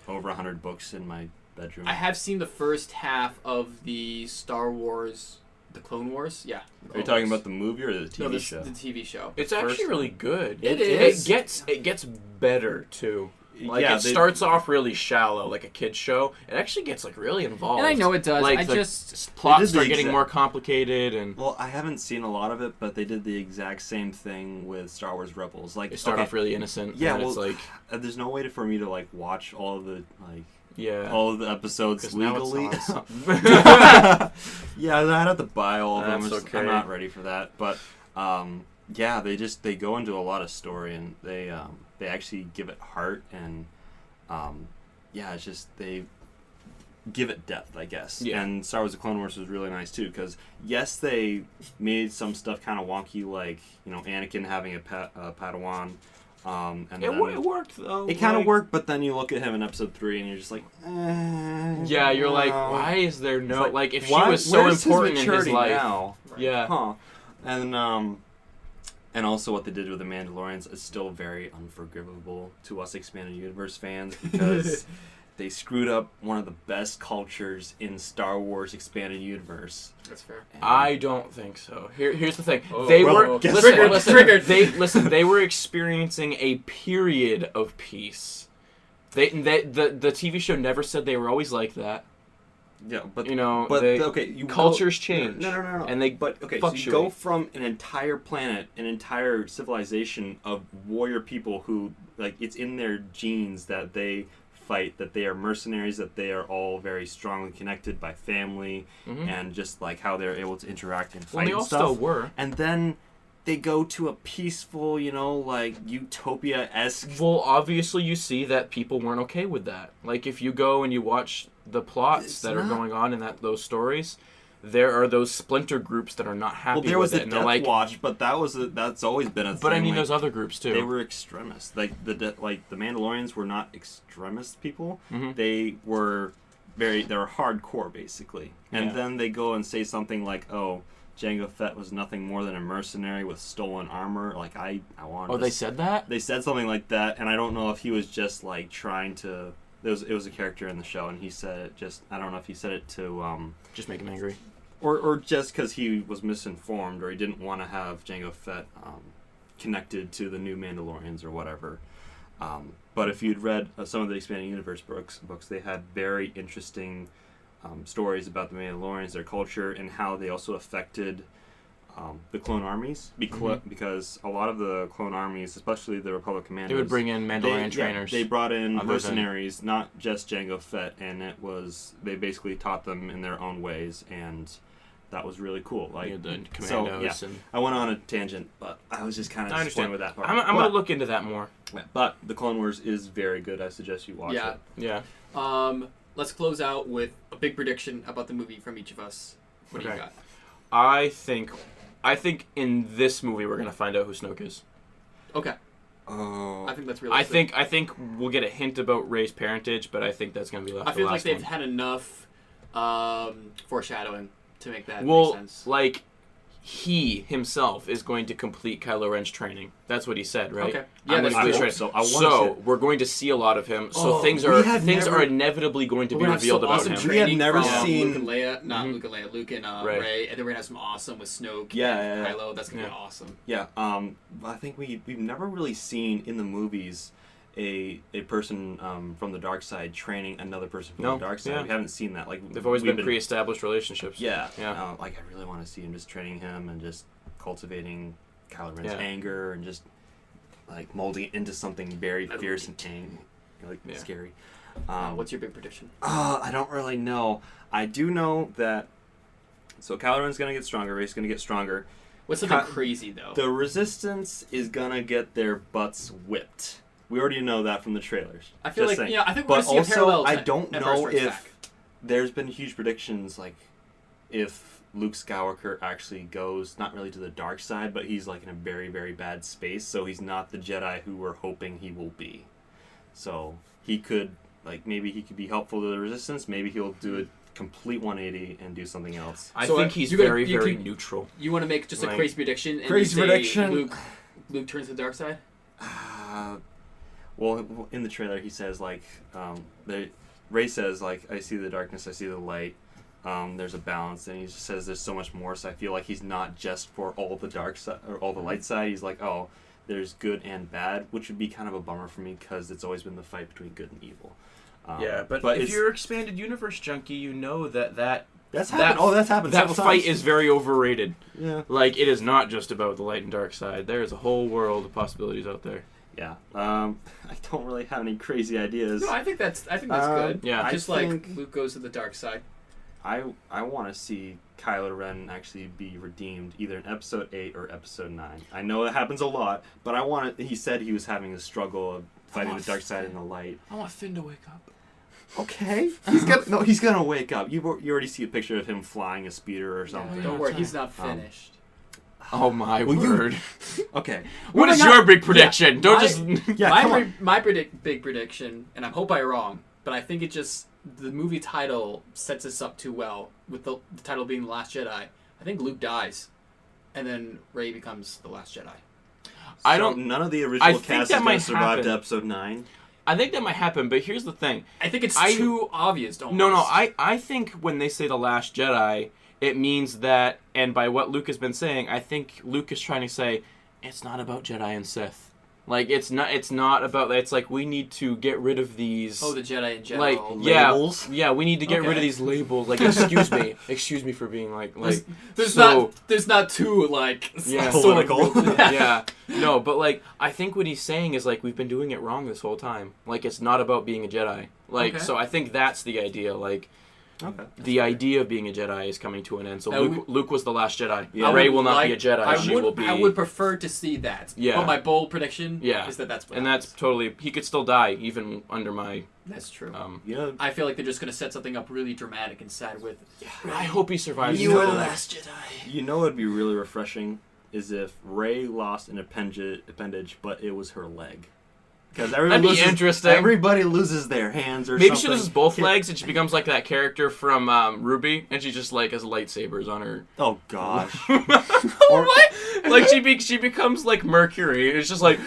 over 100 books in my bedroom. I have seen the first half of the Star Wars The Clone Wars? Yeah. Are you talking about the movie or the TV show? The TV show. It's actually really good. It is. It gets better too. Like Yeah, it starts off really shallow, like a kid's show. It actually gets like really involved. And I know it does. Like I the just plots start getting more complicated, and Well, I haven't seen a lot of it, but they did the exact same thing with Star Wars Rebels. Like they start off really innocent. Yeah, and well, it's like there's no way for me to like watch all of the all of the episodes 'cause now legally. it's on. Yeah, I'd have to buy all of them. That's okay. I'm not ready for that, but yeah, they go into a lot of story, and they actually give it heart, and yeah, it's just they give it depth, I guess. Yeah. And Star Wars: The Clone Wars was really nice too, because yes, they made some stuff kind of wonky, like Anakin having a Padawan. And it worked though. It kind of worked, but then you look at him in Episode 3, and you're just like, yeah, you're like, why is there no like if she was so where's important his in his life? now? Yeah. Huh. And also what they did with the Mandalorians is still very unforgivable to us Expanded Universe fans, because they screwed up one of the best cultures in Star Wars Expanded Universe. That's fair. And I don't think so. Here's the thing. Oh, they well, were okay. triggered. Triggered. They were experiencing a period of peace. The TV show never said they were always like that. Yeah, but cultures change. No. And they fluctuate. So you go from an entire planet, an entire civilization of warrior people who it's in their genes that they fight, that they are mercenaries, that they are all very strongly connected by family, and just like how they're able to interact and fight they all and stuff. still were. And then they go to a peaceful, utopia-esque. Well, obviously you see that people weren't okay with that. Like if you go and you watch the plots are going on in those stories, there are those splinter groups that are not happy with it. Well, there was the and Death Watch, but that's always been a thing. But I mean, those other groups too. They were extremists. The Mandalorians were not extremist people. Mm-hmm. They were hardcore basically. And then they go and say something like, "Oh, Jango Fett was nothing more than a mercenary with stolen armor." Like I wanted. Oh, they said that? They said something like that, and I don't know if he was just like trying to. It was a character in the show, and he said it just. I don't know if he said it to just make him angry. Or just because he was misinformed, or he didn't want to have Jango Fett connected to the new Mandalorians or whatever. But if you'd read some of the Expanding Universe books, they had very interesting stories about the Mandalorians, their culture, and how they also affected the clone armies. Because a lot of the clone armies, especially the Republic Commandos, they would bring in Mandalorian trainers. They brought in mercenaries, not just Jango Fett, and they basically taught them in their own ways, and that was really cool. Like the commandos. I went on a tangent, but I was just kind of disappointed with that part. I'm going to look into that more. But the Clone Wars is very good. I suggest you watch it. Yeah. Let's close out with a big prediction about the movie from each of us. What do you got? I think in this movie we're going to find out who Snoke is. Okay. Oh. I think that's realistic. I think we'll get a hint about Rey's parentage, but I think that's going to be left. I feel like they've had enough foreshadowing to make that make sense. Like he himself is going to complete Kylo Ren's training. That's what he said, right? Okay. Yeah, that's true. So we're going to see a lot of him. So things are inevitably going to be revealed about him. We have never seen Luke and Leia, not Luke and Leia, Luke and Rey, and then we're gonna have some awesome with Snoke and Kylo. That's gonna be awesome. Yeah. I think we've never really seen in the movies a person from the dark side training another person from the dark side. We haven't seen that. Like they've always been pre-established relationships. Yeah. Like I really want to see him just training him and just cultivating Kylo Ren's anger and just like molding it into something very fierce and scary. What's your big prediction? I don't really know. I do know that. So Kylo Ren's gonna get stronger. Rey's gonna get stronger. What's something crazy though? The Resistance is gonna get their butts whipped. We already know that from the trailers. I feel I think we're going to see a parallel. I don't know if there's been huge predictions, like if Luke Skywalker actually goes, not really to the dark side, but he's like in a very, very bad space, so he's not the Jedi who we're hoping he will be. So he could, maybe he could be helpful to the Resistance, maybe he'll do a complete 180 and do something else. I think he's very neutral. You want to make just a crazy prediction? And Luke turns to the dark side? Well, in the trailer, he says, Rey says, I see the darkness, I see the light. there's a balance, and he just says there's so much more. So I feel like he's not just for all the dark side or all the light side. He's like, oh, there's good and bad, which would be kind of a bummer for me because it's always been the fight between good and evil. But if you're expanded universe junkie, you know that that's happened. That's happened. That fight is very overrated. Yeah. Like, it is not just about the light and dark side. There is a whole world of possibilities out there. Yeah. I don't really have any crazy ideas. No, I think that's good. Yeah. Just like Luke goes to the dark side. I want to see Kylo Ren actually be redeemed either in Episode 8 or Episode 9. I know it happens a lot, but I want to. He said he was having a struggle of fighting the dark side and the light. I want Finn to wake up. Okay. He's gonna wake up. You already see a picture of him flying a speeder or something. Don't worry, he's not finished. Oh my word. Okay. What is your big prediction? My big prediction, and I hope I'm wrong, but I think the movie title sets us up too well with the title being The Last Jedi. I think Luke dies, and then Rey becomes the Last Jedi. None of the original cast is going to survive to Episode 9. I think that might happen, but here's the thing. I think it's too obvious, almost. No, I think when they say The Last Jedi, it means that, and by what Luke has been saying, I think Luke is trying to say, it's not about Jedi and Sith. Like, it's not about that. It's like, we need to get rid of these... Oh, the Jedi in general. Like, labels? Yeah, we need to get rid of these labels. Like, excuse me for being like... There's not too, like... Yeah. Political. Yeah. No, but, like, I think what he's saying is, like, we've been doing it wrong this whole time. Like, it's not about being a Jedi. Like, so I think that's the idea. Like... Okay. The idea of being a Jedi is coming to an end. So Luke was the last Jedi. Yeah. Rey will not be a Jedi. She will be. I would prefer to see that. Yeah. But my bold prediction is that that's what and happens. that's totally... He could still die, even under my... That's true. Yeah. I feel like they're just going to set something up really dramatic and sad with... I hope he survives. You are the last Jedi. You know what would be really refreshing is if Rey lost an appendage, but it was her leg. Because interesting. Everybody loses their hands or Maybe something. she loses both legs and she becomes like that character from RWBY, and she just like has lightsabers on her. Oh gosh. What? Like she becomes like Mercury, and it's just like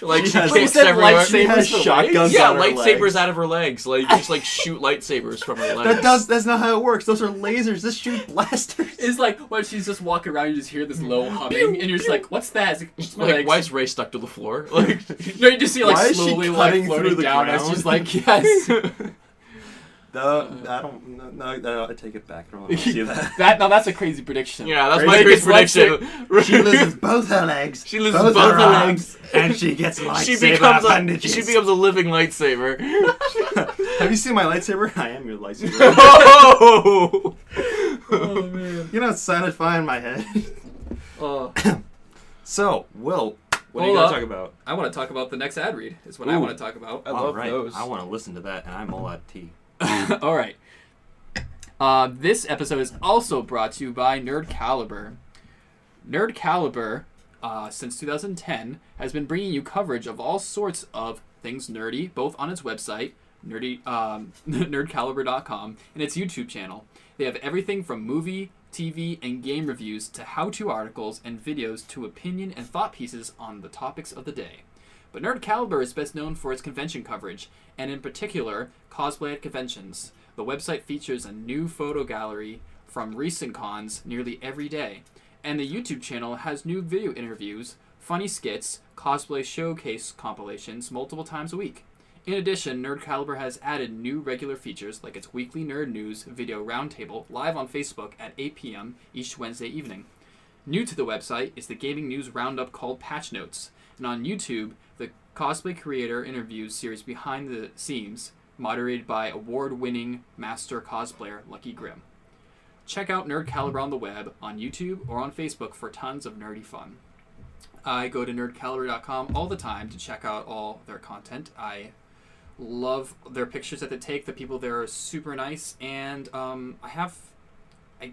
like she has kicks everywhere. She has shotguns. Yeah, on her lightsabers legs. out of her legs. Like just like shoot lightsabers from her legs. That's not how it works. Those are lasers. Just shoot blasters. It's like when she's just walking around, you just hear this low humming, and you're just like, "What's that?" It's like, why is Rey stuck to the floor? Like, no, you just see like Why is she slowly cutting like floating through the down. ground? It's just like yes. No, I take it back. I don't want to see that. That's a crazy prediction. Yeah, that's my crazy prediction. She loses both her legs. She loses both her legs, and she gets lightsaber appendages. She becomes a living lightsaber. Have you seen my lightsaber? I am your lightsaber. Oh man. You know, it's satisfying my head. So, Will, what are you going to talk about? I want to talk about the next ad read. Is what I want to talk about. I love those. I want to listen to that, and I'm all out of tea. All right. This episode is also brought to you by Nerd Caliber. Nerd Caliber, since 2010, has been bringing you coverage of all sorts of things nerdy, both on its website, nerdcaliber.com, and its YouTube channel. They have everything from movie, TV, and game reviews to how-to articles and videos to opinion and thought pieces on the topics of the day. But Nerd Caliber is best known for its convention coverage, and in particular, cosplay at conventions. The website features a new photo gallery from recent cons nearly every day, and the YouTube channel has new video interviews, funny skits, cosplay showcase compilations multiple times a week. In addition, Nerd Caliber has added new regular features like its weekly Nerd News video roundtable live on Facebook at 8 p.m. each Wednesday evening. New to the website is the gaming news roundup called Patch Notes, and on YouTube, the cosplay creator interviews series Behind the Scenes, moderated by award-winning master cosplayer Lucky Grimm. Check out Nerd Caliber on the web, on YouTube, or on Facebook for tons of nerdy fun. I go to nerdcaliber.com all the time to check out all their content. I love their pictures that they take. The people there are super nice, and I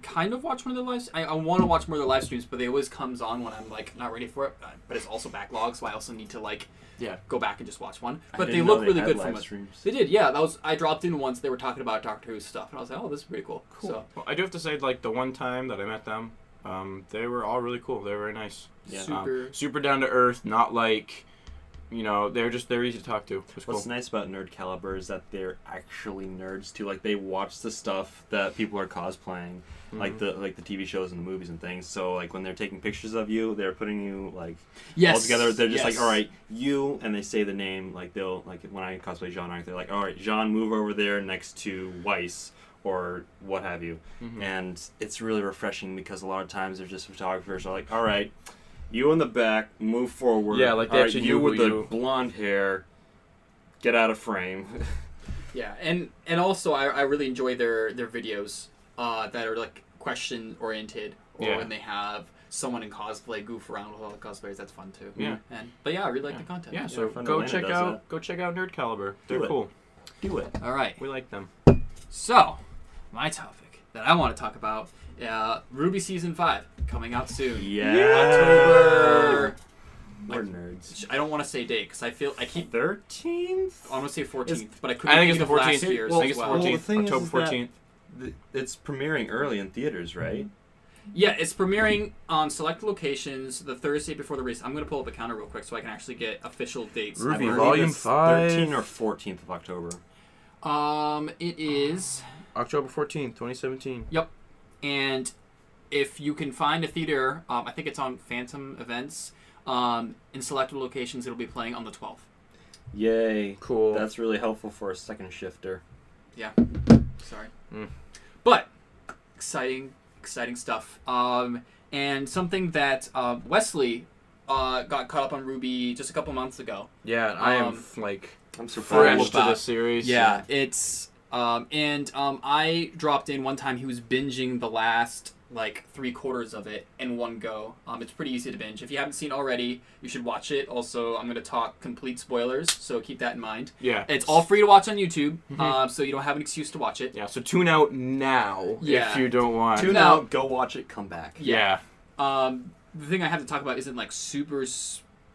kind of watch one of their lives. I want to watch more of their live streams, but they always comes on when I'm like not ready for it. But it's also backlog, so I also need to go back and just watch one. But they look really good from it. They did, yeah. I dropped in once. They were talking about Doctor Who stuff, and I was like, oh, this is pretty cool. So, well, I do have to say, like the one time that I met them, they were all really cool. They were very nice. Yeah. Super down to earth. Not like they're easy to talk to. What's nice about Nerd Caliber is that they're actually nerds too. Like they watch the stuff that people are cosplaying, like the TV shows and the movies and things. So like when they're taking pictures of you, they're putting you like all together. They're just like, all right, you, and they say the name. Like they'll like when I cosplay Jean Arc, they're like, all right, Jean, move over there next to Weiss or what have you. And it's really refreshing because a lot of times they're just photographers are like, all right, you in the back, move forward. Yeah, like they actually you with the blonde hair, get out of frame. Yeah, and also I really enjoy their videos that are like question oriented, or when they have someone in cosplay goof around with all the cosplayers. That's fun too. Yeah. But yeah, I really like the content. Yeah, so go check out Nerd Caliber. They're cool. Do it. All right. We like them. So, my topic that I want to talk about, RWBY Season 5, coming out soon. October. We're nerds. I don't want to say date because I keep 13th. I want to say 14th, but I think it's the 14th. Last year's I think it's as 14th. well. the thing October is 14th. It's premiering early in theaters, right? Yeah, it's premiering on select locations the Thursday before the release. I'm going to pull up a counter real quick so I can actually get official dates. RWBY Volume 5. 13 or 14th of October. It is October 14th, 2017. Yep. And if you can find a theater, I think it's on Phantom Events, in selected locations, it'll be playing on the 12th. Yay. Cool. That's really helpful for a second shifter. Yeah. Sorry. But exciting stuff. And something that Wesley got caught up on RWBY just a couple months ago. Yeah, I am I'm fresh surprised. to the series. Yeah, it's I dropped in one time. He was binging the last 3/4 of it in one go. It's pretty easy to binge. If you haven't seen already, you should watch it. Also, I'm going to talk complete spoilers, so keep that in mind. Yeah. It's all free to watch on YouTube, so you don't have an excuse to watch it. Yeah, so tune out now if you don't want. Tune out, go watch it, come back. Yeah. The thing I have to talk about isn't super...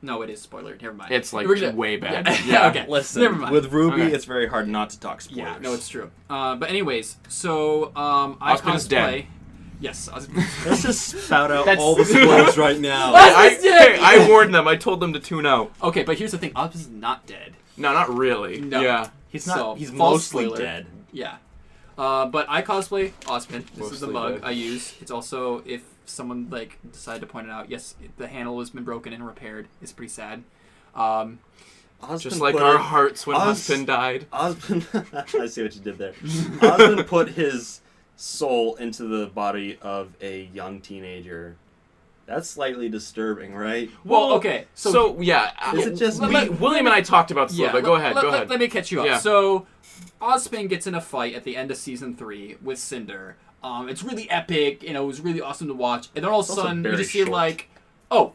No, it is spoiler. Never mind. It's way bad. Yeah. Okay. Listen, never mind. with RWBY, Okay. it's very hard not to talk spoilers. Yeah, no, it's true. But anyways, so I Osmond's cosplay... dead. Yes. Let's just spout out That's- all the spoilers right now. I warned them. I told them to tune out. Okay, but here's the thing. Osmond's not dead. No, not really. No. Yeah. He's not. So, he's false mostly spoiler. dead. Yeah. But I cosplay Osmond. This is the Mostly mug dead. I use. It's also, if someone decided to point it out, yes, the handle has been broken and repaired. It's pretty sad. Just like our hearts when Husband died. Osmond, I see what you did there. Osmond put his soul into the body of a young teenager. That's slightly disturbing, right? Well, okay. So yeah. Is it just William and I talked about this a little bit. Go ahead. Let me catch you up. Yeah. So, Osmond gets in a fight at the end of season 3 with Cinder. It's really epic. It was really awesome to watch. And then all of a sudden, you just see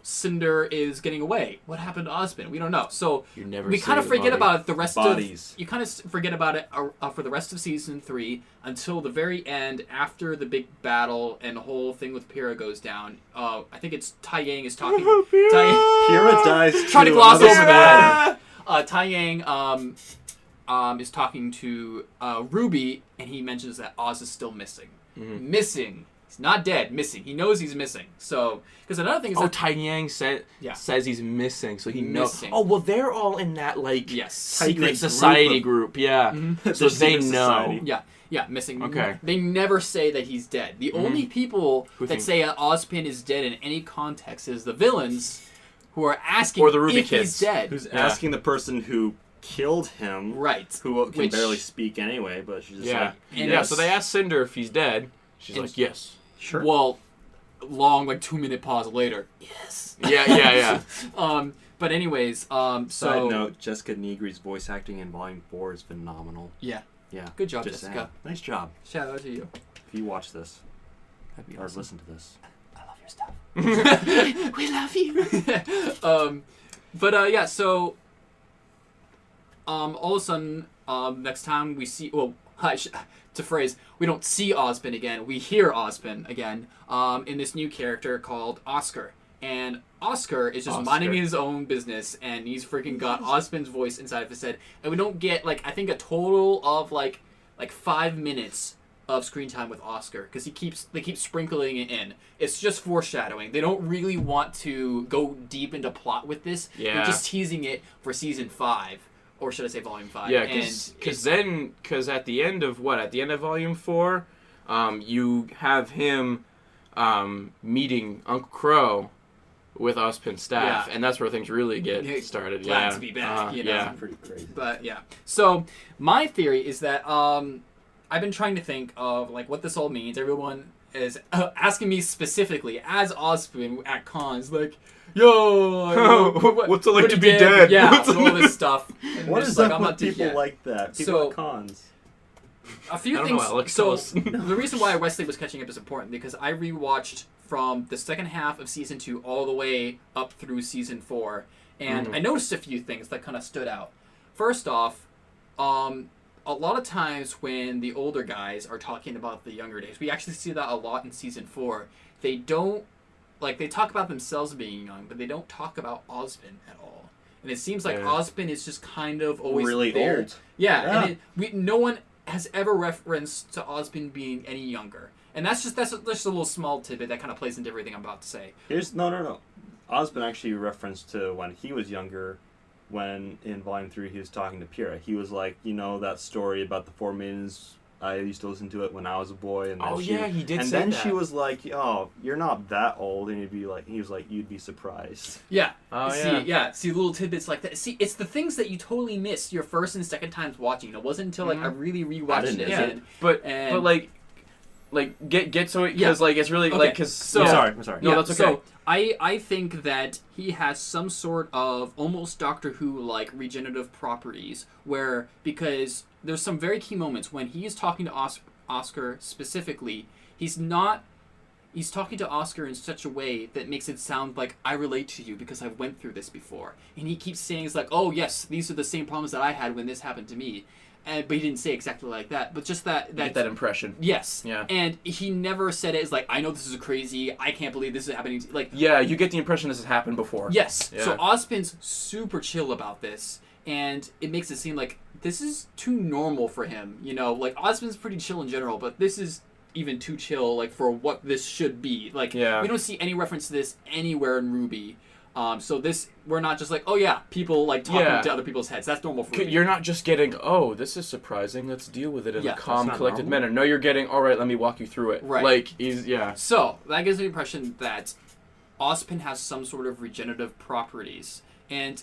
Cinder is getting away. What happened to Osmond? We don't know. So we kind of forget about it the rest Bodies. of... You kind of forget about it for the rest of season 3 until the very end, after the big battle and the whole thing with Pyrrha goes down. I think it's Tai Yang is talking... Pyrrha dies Trying to gloss another over spell. that. Tai Yang is talking to RWBY, and he mentions that Oz is still missing. Missing. He's not dead. Missing. He knows he's missing. So, because another thing is Tai Yang says he's missing, so he knows. Missing. Oh well, they're all in that secret Tight-knit society group. Yeah. So The they secret know. society. Yeah, missing. Okay. They never say that he's dead. The only people that say Ozpin is dead in any context is the villains, who are asking Or the RWBY if kids. he's dead. Who's asking the person who killed him, Right. who can Which- barely speak anyway, but she's just Yeah. like, And Yeah. So they ask Cinder if he's dead. She's And- like, yes. sure. Well, long 2-minute pause later. Yes. Yeah. But anyways, Side so note, Jessica Negri's voice acting in Volume 4 is phenomenal. yeah, Yeah. good job, Just Jessica. saying. Nice job. Shout out to you. If you watch this, That'd be or awesome. listen to this. I love your stuff. We love you. Yeah. So, all of a sudden, next time we see, to phrase, we don't see Ozpin again. We hear Ozpin again. In this new character called Oscar, and Oscar is just minding his own business, and he's freaking got Ozpin's voice inside of his head, and we don't get I think a total of like 5 minutes of screen time with Oscar because they keep sprinkling it in. It's just foreshadowing. They don't really want to go deep into plot with this. Yeah. They're just teasing it for season 5, or should I say volume 5? Yeah, because at the end of volume 4, you have him meeting Uncle Crow with Ozpin's staff, and that's where things really get started. Glad to be back. You know? Yeah, pretty crazy. But yeah, so my theory is that I've been trying to think of like what this all means. Everyone is asking me specifically as Ozpin at cons, like, yo, what's it like to be dead? dead? Yeah, and all this stuff. And What it's is like, up I'm with not dead people yet. like that? People So- at cons. A few I don't things. know, Alex, so tell us. the reason why Wesley was catching up is important because I rewatched from the second half of season 2 all the way up through season 4, and I noticed a few things that kind of stood out. First off, a lot of times when the older guys are talking about the younger days, we actually see that a lot in season 4. They don't they talk about themselves being young, but they don't talk about Ozpin at all. And it seems like Ozpin is just kind of always Really there. old. Yeah. And no one has ever referenced to Ozpin being any younger. And that's just a little small tidbit that kind of plays into everything I'm about to say. No. Ozpin actually referenced to when he was younger, when in Volume 3 he was talking to Pyrrha. He was like, that story about the 4 maidens, I used to listen to it when I was a boy. And then he did and say then that. she was like, oh, you're not that old. And he was like, you'd be surprised. Yeah. Oh, See little tidbits like that. See, it's the things that you totally missed your first and second times watching. It wasn't until I really rewatched it again. But get to it because it's really because I'm sorry. No, that's okay. So I think that he has some sort of almost Doctor Who like regenerative properties because there's some very key moments when he is talking to Oscar specifically. He's talking to Oscar in such a way that makes it sound like I relate to you because I've went through this before. And he keeps saying it's like, oh yes, these are the same problems that I had when this happened to me. But he didn't say exactly like that. But just that get that impression. Yes. Yeah. And he never said it as like, I know this is crazy. I can't believe this is happening. Yeah, you get the impression this has happened before. Yes. Yeah. So Ozpin's super chill about this, and it makes it seem like this is too normal for him. Ozpin's pretty chill in general, but this is even too chill, for what this should be. We don't see any reference to this anywhere in RWBY. So this, we're not just like, oh yeah, people talking to other people's heads. That's normal for RWBY. You're not just getting, oh, this is surprising, let's deal with it in a calm, collected manner. No, you're getting, all right, let me walk you through it. Right. So, that gives the impression that Ozpin has some sort of regenerative properties. And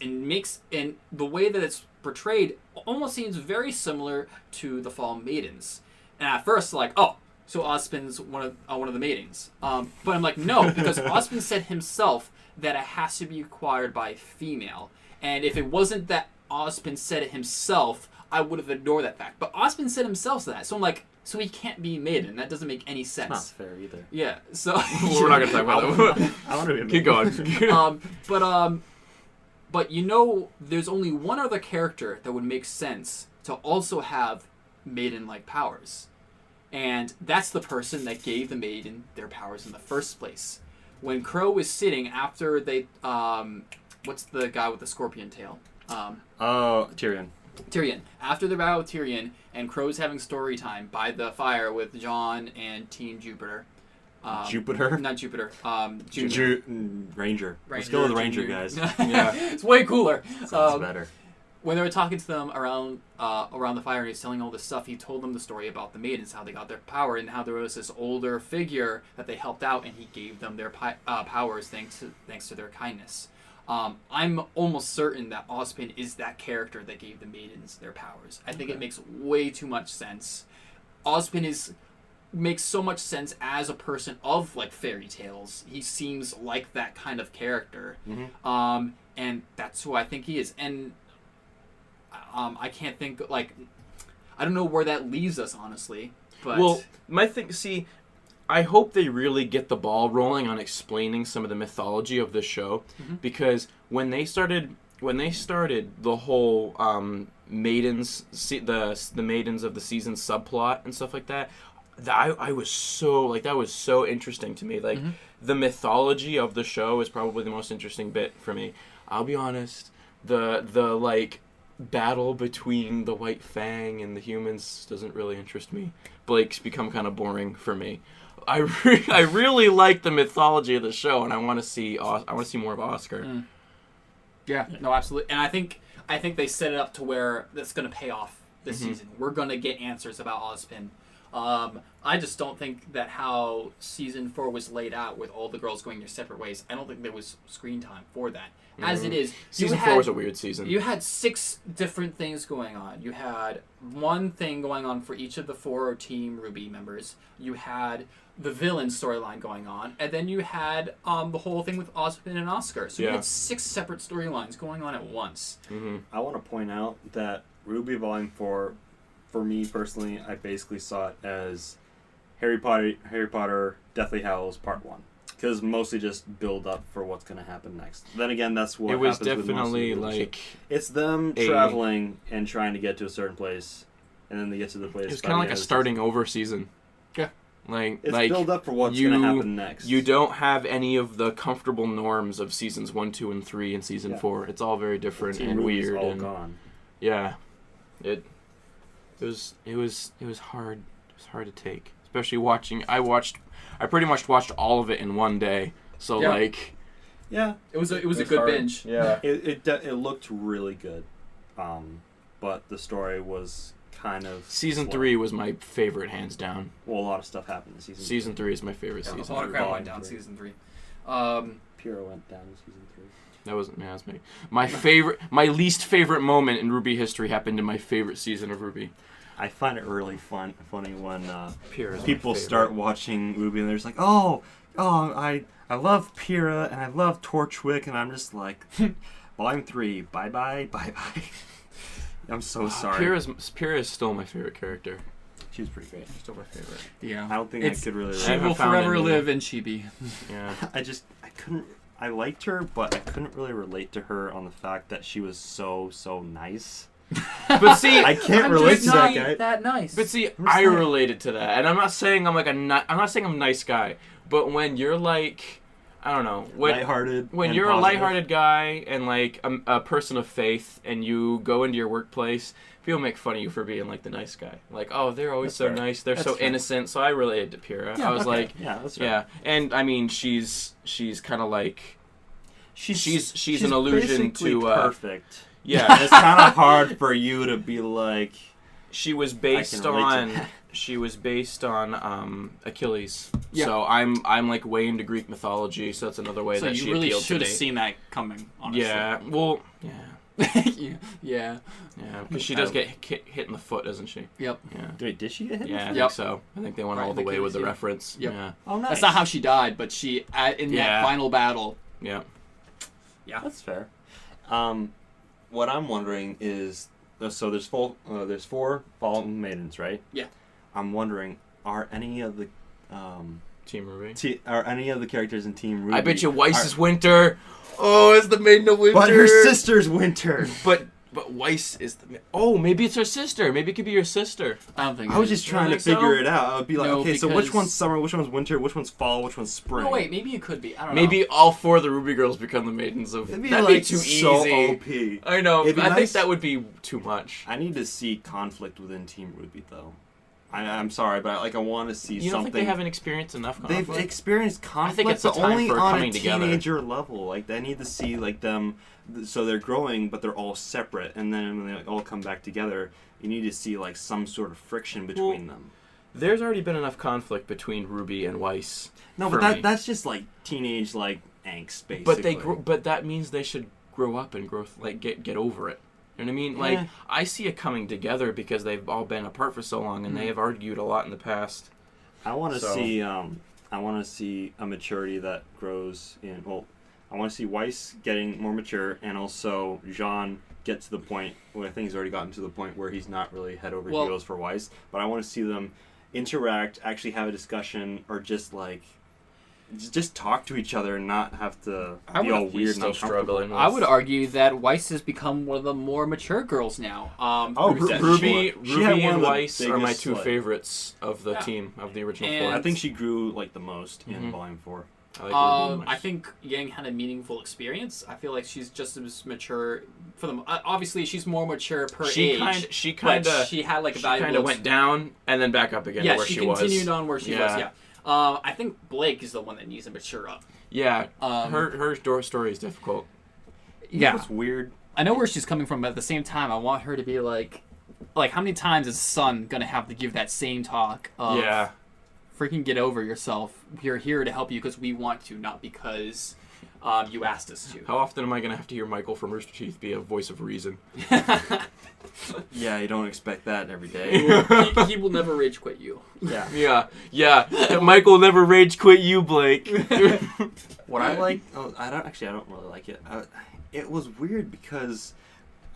the way that it's portrayed almost seems very similar to the Fallen Maidens. And at first, so Ozpin's one of the maidens. But I'm like, no, because Ozpin said himself that it has to be acquired by a female. And if it wasn't that Ozpin said it himself, I would have ignored that fact. But Ozpin said himself that. So I'm like, so he can't be maiden. That doesn't make any sense. It's not fair either. Yeah, so... we're not going to talk about that. I want to be Keep going. But there's only one other character that would make sense to also have maiden-like powers. And that's the person that gave the maiden their powers in the first place. When Crow is sitting after they... what's the guy with the scorpion tail? Tyrion. Tyrion. After the battle with Tyrion, and Crow's having story time by the fire with Jon and Team Jupiter. Jupiter? Not Jupiter. Ranger. Let's go with Ranger, guys. Yeah. It's way cooler. Sounds better. When they were talking to them around the fire and he was telling all this stuff, he told them the story about the maidens, how they got their power, and how there was this older figure that they helped out, and he gave them their powers thanks to their kindness. I'm almost certain that Ozpin is that character that gave the maidens their powers. I think it makes way too much sense. Ozpin makes so much sense as a person of fairy tales. He seems like that kind of character. Mm-hmm. And that's who I think he is. And I can't think I don't know where that leaves us, honestly. But well, my thing, I hope they really get the ball rolling on explaining some of the mythology of the show, because when they started the whole maidens, the maidens of the season subplot and stuff like that, I was so that was so interesting to me. The mythology of the show is probably the most interesting bit for me. I'll be honest. The battle between the White Fang and the humans doesn't really interest me. Blake's become kind of boring for me. I really like the mythology of the show, and I want to see more of Oscar. Yeah, no, absolutely. And I think they set it up to where that's going to pay off this season. We're going to get answers about Ozpin. I just don't think that how season 4 was laid out with all the girls going their separate ways, I don't think there was screen time for that. As it is, season 4 was a weird season. You had 6 different things going on. You had one thing going on for each of the 4 Team RWBY members. You had the villain storyline going on, and then you had the whole thing with Ozpin and Oscar. So you had 6 separate storylines going on at once. I want to point out that RWBY Volume 4, for me personally, I basically saw it as Harry Potter Deathly Hallows Part 1. Because mostly just build up for what's going to happen next. Then again, that's what happens with most of the definitely like... It's them traveling and trying to get to a certain place, and then they get to the place... It's kind of like a starting over season. Yeah. It's build up for what's going to happen next. You don't have any of the comfortable norms of seasons 1, 2, and 3 in season 4. It's all very different and weird. All gone. Yeah. It was hard. It was hard to take. Especially watching... I pretty much watched all of it in one day. So like, it was a good binge. Yeah, it looked really good, but the story was kind of season slow. 3 was my favorite, hands down. Well, a lot of stuff happened in season. Season 3 is my favorite season. A lot of crap went down season 3. Pyrrha went down in season 3. That wasn't me. That was me. My least favorite moment in RWBY history happened in my favorite season of RWBY. I find it really funny when Pyrrha's people start watching RWBY and they're just like, oh, I love Pyrrha and I love Torchwick, and I'm just like, Volume 3, bye. I'm so sorry. Pyrrha is still my favorite character. She was pretty great. Still my favorite. Yeah. I don't think I could really... She will forever live in Chibi. Yeah. I liked her, but I couldn't really relate to her on the fact that she was so nice. But see, I can't relate to that guy. That nice. But see, I related to that, and I'm not saying I'm I'm not saying I'm a nice guy, but when you're like, I don't know, lighthearted, when you're positive. a lighthearted guy and like a person of faith, and you go into your workplace, people make fun of you for being like the nice guy. Like, oh, they're always so nice, they're so innocent. So I related to Pyrrha. Yeah, I was like, that's right. yeah, and I mean, she's kind of like, she's an allusion to perfect. Yeah, it's kind of hard for you to be like. She was based on Achilles. Yeah. So I'm like way into Greek mythology, so that's another way that she appealed to me. So you really should have seen that coming, honestly. Yeah. Well, yeah. Yeah. Because she does get hit in the foot, doesn't she? Yep. Yeah. Wait, did she get hit? Yeah, I think so. I think they went all the way with the reference. Yep. Yeah. Oh, nice. That's not how she died, but she in that final battle. Yeah. Yeah. That's fair. What I'm wondering is, so there's 4 fallen maidens, right? Yeah. I'm wondering, are any of the Team RWBY? Are any of the characters in Team RWBY? I bet you Weiss is Winter. Oh, it's the Maiden of Winter. But her sister's Winter. But Weiss is the... Oh, maybe it's her sister. Maybe it could be your sister. I don't think I was just trying to figure it out. I would be like, no, okay, so which one's summer, which one's winter, which one's fall, which one's spring? No, wait, maybe it could be. I don't know. Maybe all 4 of the RWBY girls become the Maidens of... That'd be too so easy. OP. I know. I nice. think that would be too much. I need to see conflict within Team RWBY, though. I'm sorry, but I want to see something. You don't think they haven't experienced enough conflict? They've experienced conflict, I think it's the time only for on coming a together. teenager level. Like, I need to see like them, so they're growing, but they're all separate, and then when they all come back together, you need to see like some sort of friction between them. There's already been enough conflict between RWBY and Weiss. No, but that's just like teenage like angst, basically. But that means they should grow up and get over it. You know what I mean? Like, I see it coming together because they've all been apart for so long, and they have argued a lot in the past. I want to see. I want to see a maturity that grows in. Well, I want to see Weiss getting more mature, and also Jean get to the point. Well, I think he's already gotten to the point where he's not really head over heels for Weiss. But I want to see them interact, actually have a discussion, or just talk to each other and not have to be all weird and uncomfortable. I would argue that Weiss has become one of the more mature girls now. RWBY and Weiss are my 2 favorites of the team, of the original 4. I think she grew like the most in Volume 4. I think Yang had a meaningful experience. I feel like she's just as mature. For them, obviously, she's more mature per age. She kind of had like a valuable. Kind of went down and then back up again to where she was. Yeah, she continued on where she was. Yeah. I think Blake is the one that needs to mature up. Yeah. Her story is difficult. Yeah. It's weird. I know where she's coming from, but at the same time, I want her to be like how many times is Sun gonna have to give that same talk of freaking get over yourself. We're here to help you because we want to, not because you asked us to. How often am I gonna have to hear Michael from Rooster Teeth be a voice of reason? Yeah, you don't expect that every day. He will never rage quit you. Yeah. Michael never rage quit you, Blake. What I like, I don't really like it. It was weird because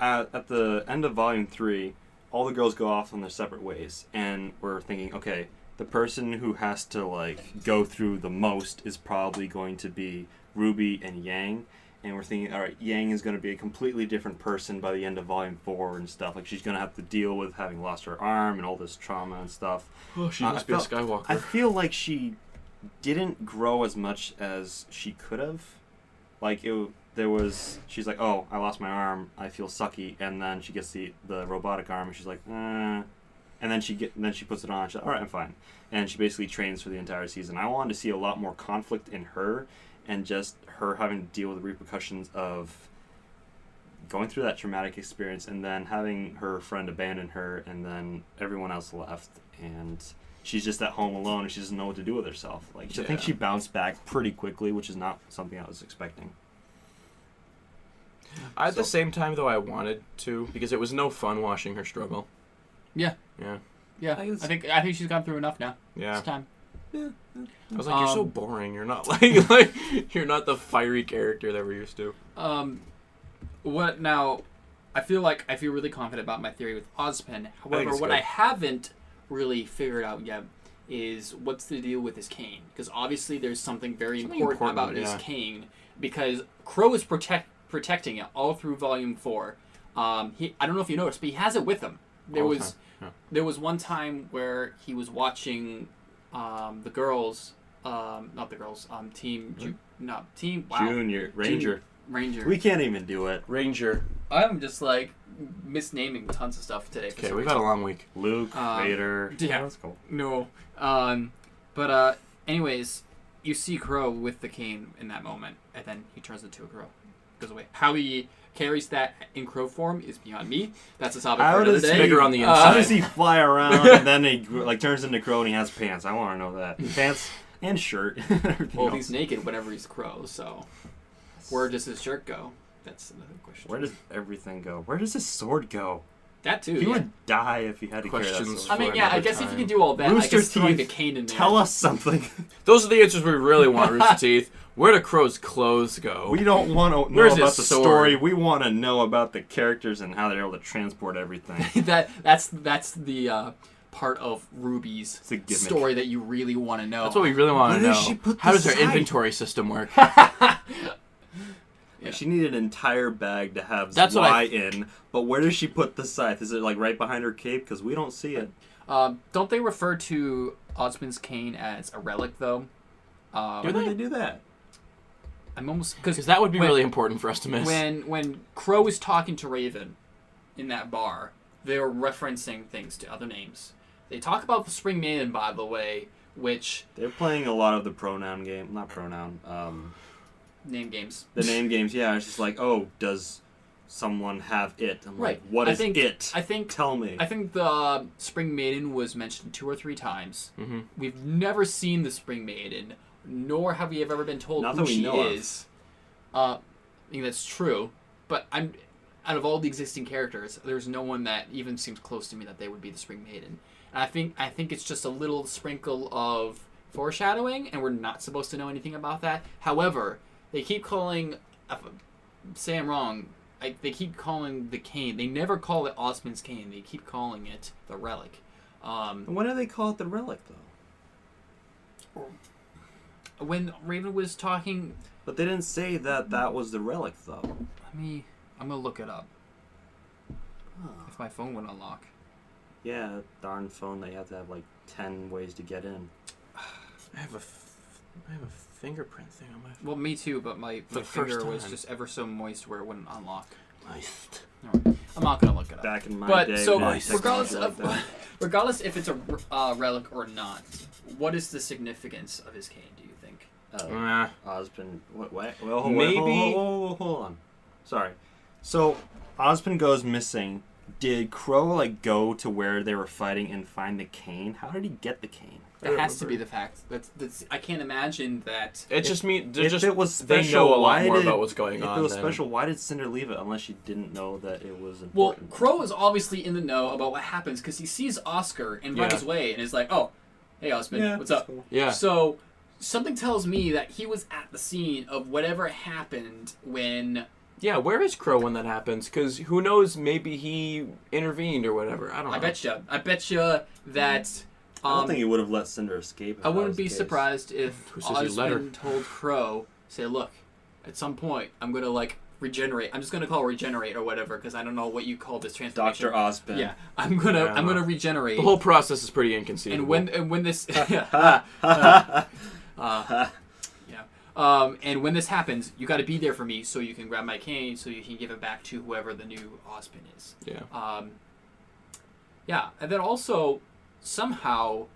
at the end of Volume 3, all the girls go off on their separate ways, and we're thinking, okay, the person who has to like go through the most is probably going to be RWBY and Yang. And we're thinking, all right, Yang is going to be a completely different person by the end of Volume 4 and stuff. Like, she's going to have to deal with having lost her arm and all this trauma and stuff. Oh, she must be a Skywalker. I feel like she didn't grow as much as she could have. Like, she's like, oh, I lost my arm, I feel sucky. And then she gets the robotic arm, and she's like, And then she puts it on, she's like, all right, I'm fine. And she basically trains for the entire season. I wanted to see a lot more conflict in her, and just her having to deal with the repercussions of going through that traumatic experience and then having her friend abandon her and then everyone else left and she's just at home alone and she doesn't know what to do with herself. Like, I think she bounced back pretty quickly, which is not something I was expecting. At the same time, though, I wanted to, because it was no fun watching her struggle. Yeah. I think she's gone through enough now. Yeah. It's time. Yeah. I was like, you're so boring. You're not like you're not the fiery character that we're used to. What now? I feel really confident about my theory with Ozpin. However, what I haven't really figured out yet is what's the deal with his cane. Because obviously there's something very important about his cane. Because Crow is protecting it all through Volume 4. I don't know if you noticed, but he has it with him. There was one time where he was watching the girls, not the girls, Team Junior, Ranger. Ranger. We can't even do it. Ranger. I'm just like misnaming tons of stuff today. Okay, we've had a long week. Luke, Vader. Yeah, that's cool. No. Anyways, you see Crow with the cane in that moment, and then he turns into a crow. Goes away. How he carries that in crow form is beyond me. That's a topic for another day. Bigger on the inside. How does he fly around and then he turns into crow and he has pants? I want to know that. Pants and shirt. Well, he's naked whenever he's crow, so where does his shirt go? That's another question. Where does everything go? Where does his sword go? That too. He would die if he had to carry that sword. I mean, I guess if you can do all that, Rooster I guess throwing the Teeth, cane in there. Tell us something. Those are the answers we really want, Rooster Teeth. Where do Crow's clothes go? We don't want to know Where's about his the sword? story. We want to know about the characters and how they're able to transport everything. that's the part of RWBY's story that you really want to know. That's what we really want to know. How does their inventory system work? Yeah. She needed an entire bag to have Zwei in, but where does she put the scythe? Is it like right behind her cape? Because we don't see it. Don't they refer to Ozpin's cane as a relic, though? Why do they do that? I'm almost... Because that would be really important for us to miss. When Crow is talking to Raven in that bar, they're referencing things to other names. They talk about the Spring Maiden, by the way, which... They're playing a lot of the pronoun game. Not pronoun. Name games. The name games, yeah. It's just like, oh, does someone have it? I'm like, what is it? Tell me. I think the Spring Maiden was mentioned 2 or 3 times. Mm-hmm. We've never seen the Spring Maiden, nor have we ever been told who she is. I think that's true, but out of all the existing characters, there's no one that even seems close to me that they would be the Spring Maiden. And I think it's just a little sprinkle of foreshadowing, and we're not supposed to know anything about that. However, they keep calling, say I'm wrong, they keep calling the cane. They never call it Ozpin's cane. They keep calling it the relic. When do they call it the relic, though? When Raven was talking... But they didn't say that was the relic, though. I'm going to look it up. If my phone would unlock. Yeah, darn phone that you have to have like 10 ways to get in. I have a I have a fingerprint thing on my phone. Well, me too, but my finger was time. just ever so moist where it wouldn't unlock. Moist. Right. I'm not gonna look it up. Back in my But day, so, when regardless technology of like that. regardless if it's a relic or not, what is the significance of his cane? Do you think? Ozpin. What? Well, Maybe. Hold on. Sorry. So Ozpin goes missing. Did Crow like go to where they were fighting and find the cane? How did he get the cane? That has to be the fact. That's. I can't imagine that. It just means it was special, they know a lot why more did- about what's going on. If it was than- special, why did Cinder leave it unless she didn't know that it was Well, important? Crow is obviously in the know about what happens because he sees Oscar and runs away and is like, "Oh, hey, Osmond, what's up?" Cool. Yeah. So something tells me that he was at the scene of whatever happened when. Yeah, where is Crow when that happens? Because who knows? Maybe he intervened or whatever. I don't know. I bet you that. I don't think he would have let Cinder escape. If I that wouldn't was the be case. surprised if Who says he let her? Osmond told Crow, "Say, look, at some point I'm gonna like regenerate. I'm just gonna call it regenerate or whatever because I don't know what you call this transformation." Dr. Ozpin. Yeah, I'm gonna regenerate. The whole process is pretty inconceivable. and when this. And when this happens, you got to be there for me so you can grab my cane so you can give it back to whoever the new Ozpin is. Yeah. Yeah, and then also somehow,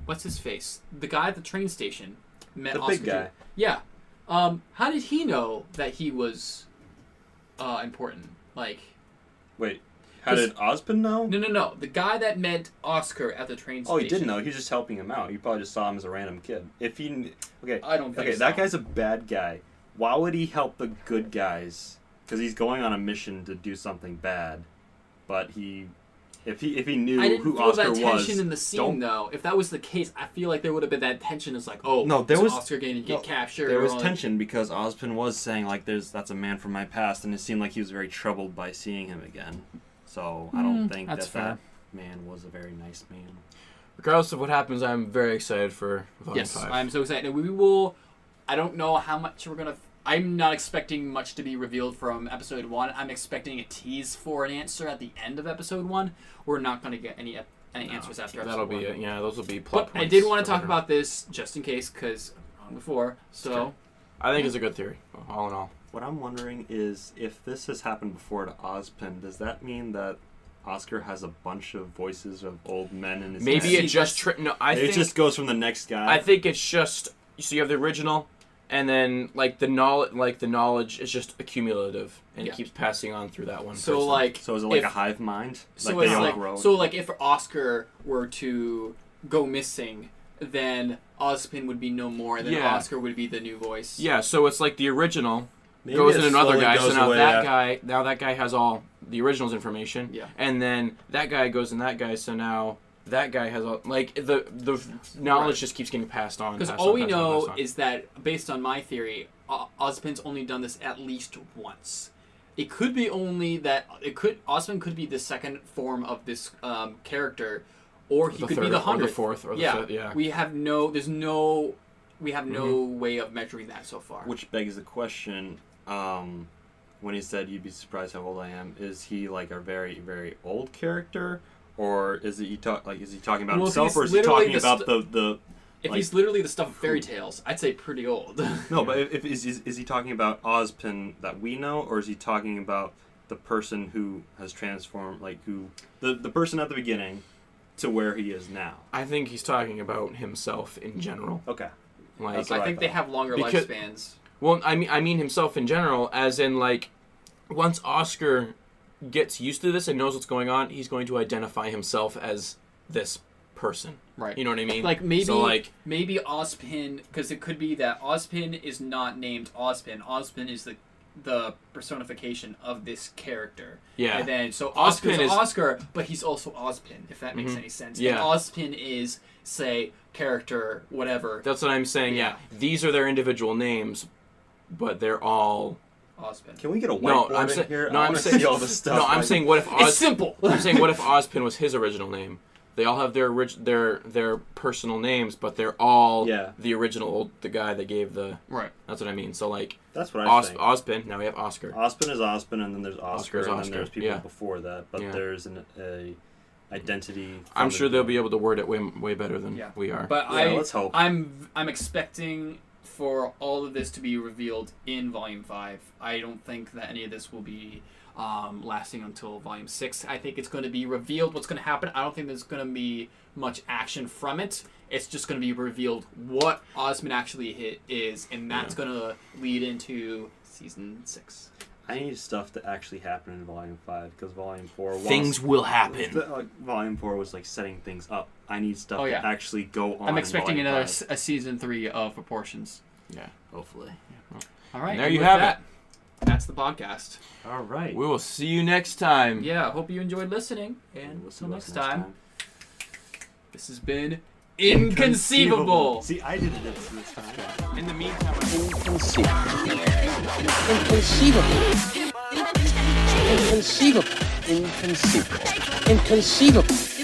what's his face? The guy at the train station met The Oscar big guy. too. Yeah. How did he know that he was important? Like, Wait, how did Ozpin know? no. The guy that met Oscar at the train station. Oh, he didn't know. He was just helping him out. He probably just saw him as a random kid. If he, okay, I don't think okay, so. that guy's a bad guy. Why would he help the good guys? Because he's going on a mission to do something bad. But if he knew I didn't who feel Oscar that was, tension in the scene, though. If that was the case, I feel like there would have been that tension. It's like, oh, No, there is was- Oscar going to get captured? there or was like- tension because Ozpin was saying like, "That's a man from my past," and it seemed like he was very troubled by seeing him again. So I don't think that's that man was a very nice man. Regardless of what happens, I'm very excited for Volume Yes, 5. I'm so excited. And we will. I don't know how much we're gonna. I'm not expecting much to be revealed from episode 1. I'm expecting a tease for an answer at the end of episode 1. We're not gonna get any answers after episode That'll 1. be it. Yeah, those will be plot But I points did want to or talk whatever. about this just in case, because before. So Okay. I think it's a good theory, all in all. What I'm wondering is if this has happened before to Ozpin, does that mean that Oscar has a bunch of voices of old men in his Maybe head? it just... It just goes from the next guy. I think it's just... So you have the original, and then like the knowledge is just accumulative, and Yeah. it keeps passing on through that one so person. like. So is it like if- a hive mind? So like it's they all like grow? so like if Oscar were to go missing, then Ozpin would be no more, and then Yeah. Oscar would be the new voice. Yeah, so it's like the original Maybe goes it in another slowly guy, so goes now away that guy has all the original's information. Yeah. And then that guy goes in that guy, so now that guy has all like the knowledge Right. just keeps getting passed on. Because passed all on, we passed on, know passed on. is that, based on my theory, Ozpin's only done this at least once. It could be only that Ozpin could be the second form of this character, or he The could be third, the or the 100th. fourth, or the yeah. fifth, yeah. We have no way of measuring that so far. Which begs the question, when he said you'd be surprised how old I am, is he like a very, very old character? Or is he talking about Well, if himself, he's or is he literally talking about the if like- he's literally the stuff of fairy tales, I'd say pretty old. No, but is he talking about Ozpin that we know, or is he talking about the person who has transformed, like who the person at the beginning to where he is now? I think he's talking about himself in general. Okay. Like, That's I what think they thought. have longer Because- lifespans. well, I mean himself in general, as in like, once Oscar gets used to this and knows what's going on, he's going to identify himself as this person. Right. You know what I mean? Like maybe So, maybe Ozpin, because it could be that Ozpin is not named Ozpin. Ozpin is the personification of this character. yeah. And then so Ozpin Oscar's is- Oscar, but he's also Ozpin, if that makes Mhm. any sense. Yeah. And Ozpin is, say, character whatever. That's what I'm saying. Yeah. Yeah. These are their individual names, but they're all. Ozpin. Can we get a No, whiteboard I'm in saying. here? No, I I'm wanna saying. see all this stuff. No, I'm saying what if It's simple. I'm saying what if Ozpin was his original name? They all have their personal names, but they're all the original the guy that gave the. Right. That's what I mean. So like That's what I think. Ozpin. Now we have Oscar. Ozpin is Ozpin, and then there's Oscar, Oscar's and Oscar, then there's people yeah. before that. But Yeah. there's identity. I'm sure they'll be able to word it way better than we are. But let's hope. I'm expecting for all of this to be revealed in Volume 5. I don't think that any of this will be lasting until Volume 6. I think it's going to be revealed what's going to happen. I don't think there's going to be much action from it. It's just going to be revealed what Osmond actually is, and that's going to lead into Season 6. I need stuff to actually happen in Volume 5, because Volume 4... Things will happen. Volume 4 was like setting things up. I need stuff to actually go on. I'm expecting another a Season 3 of Proportions. Yeah. Hopefully. Yeah. All right. And there you have it. That's the podcast. All right. We will see you next time. Yeah, hope you enjoyed listening. And until next time, this has been Inconceivable. See, I did it this time. In the meantime, Inconceivable. Inconceivable. Inconceivable. Inconceivable. Inconceivable.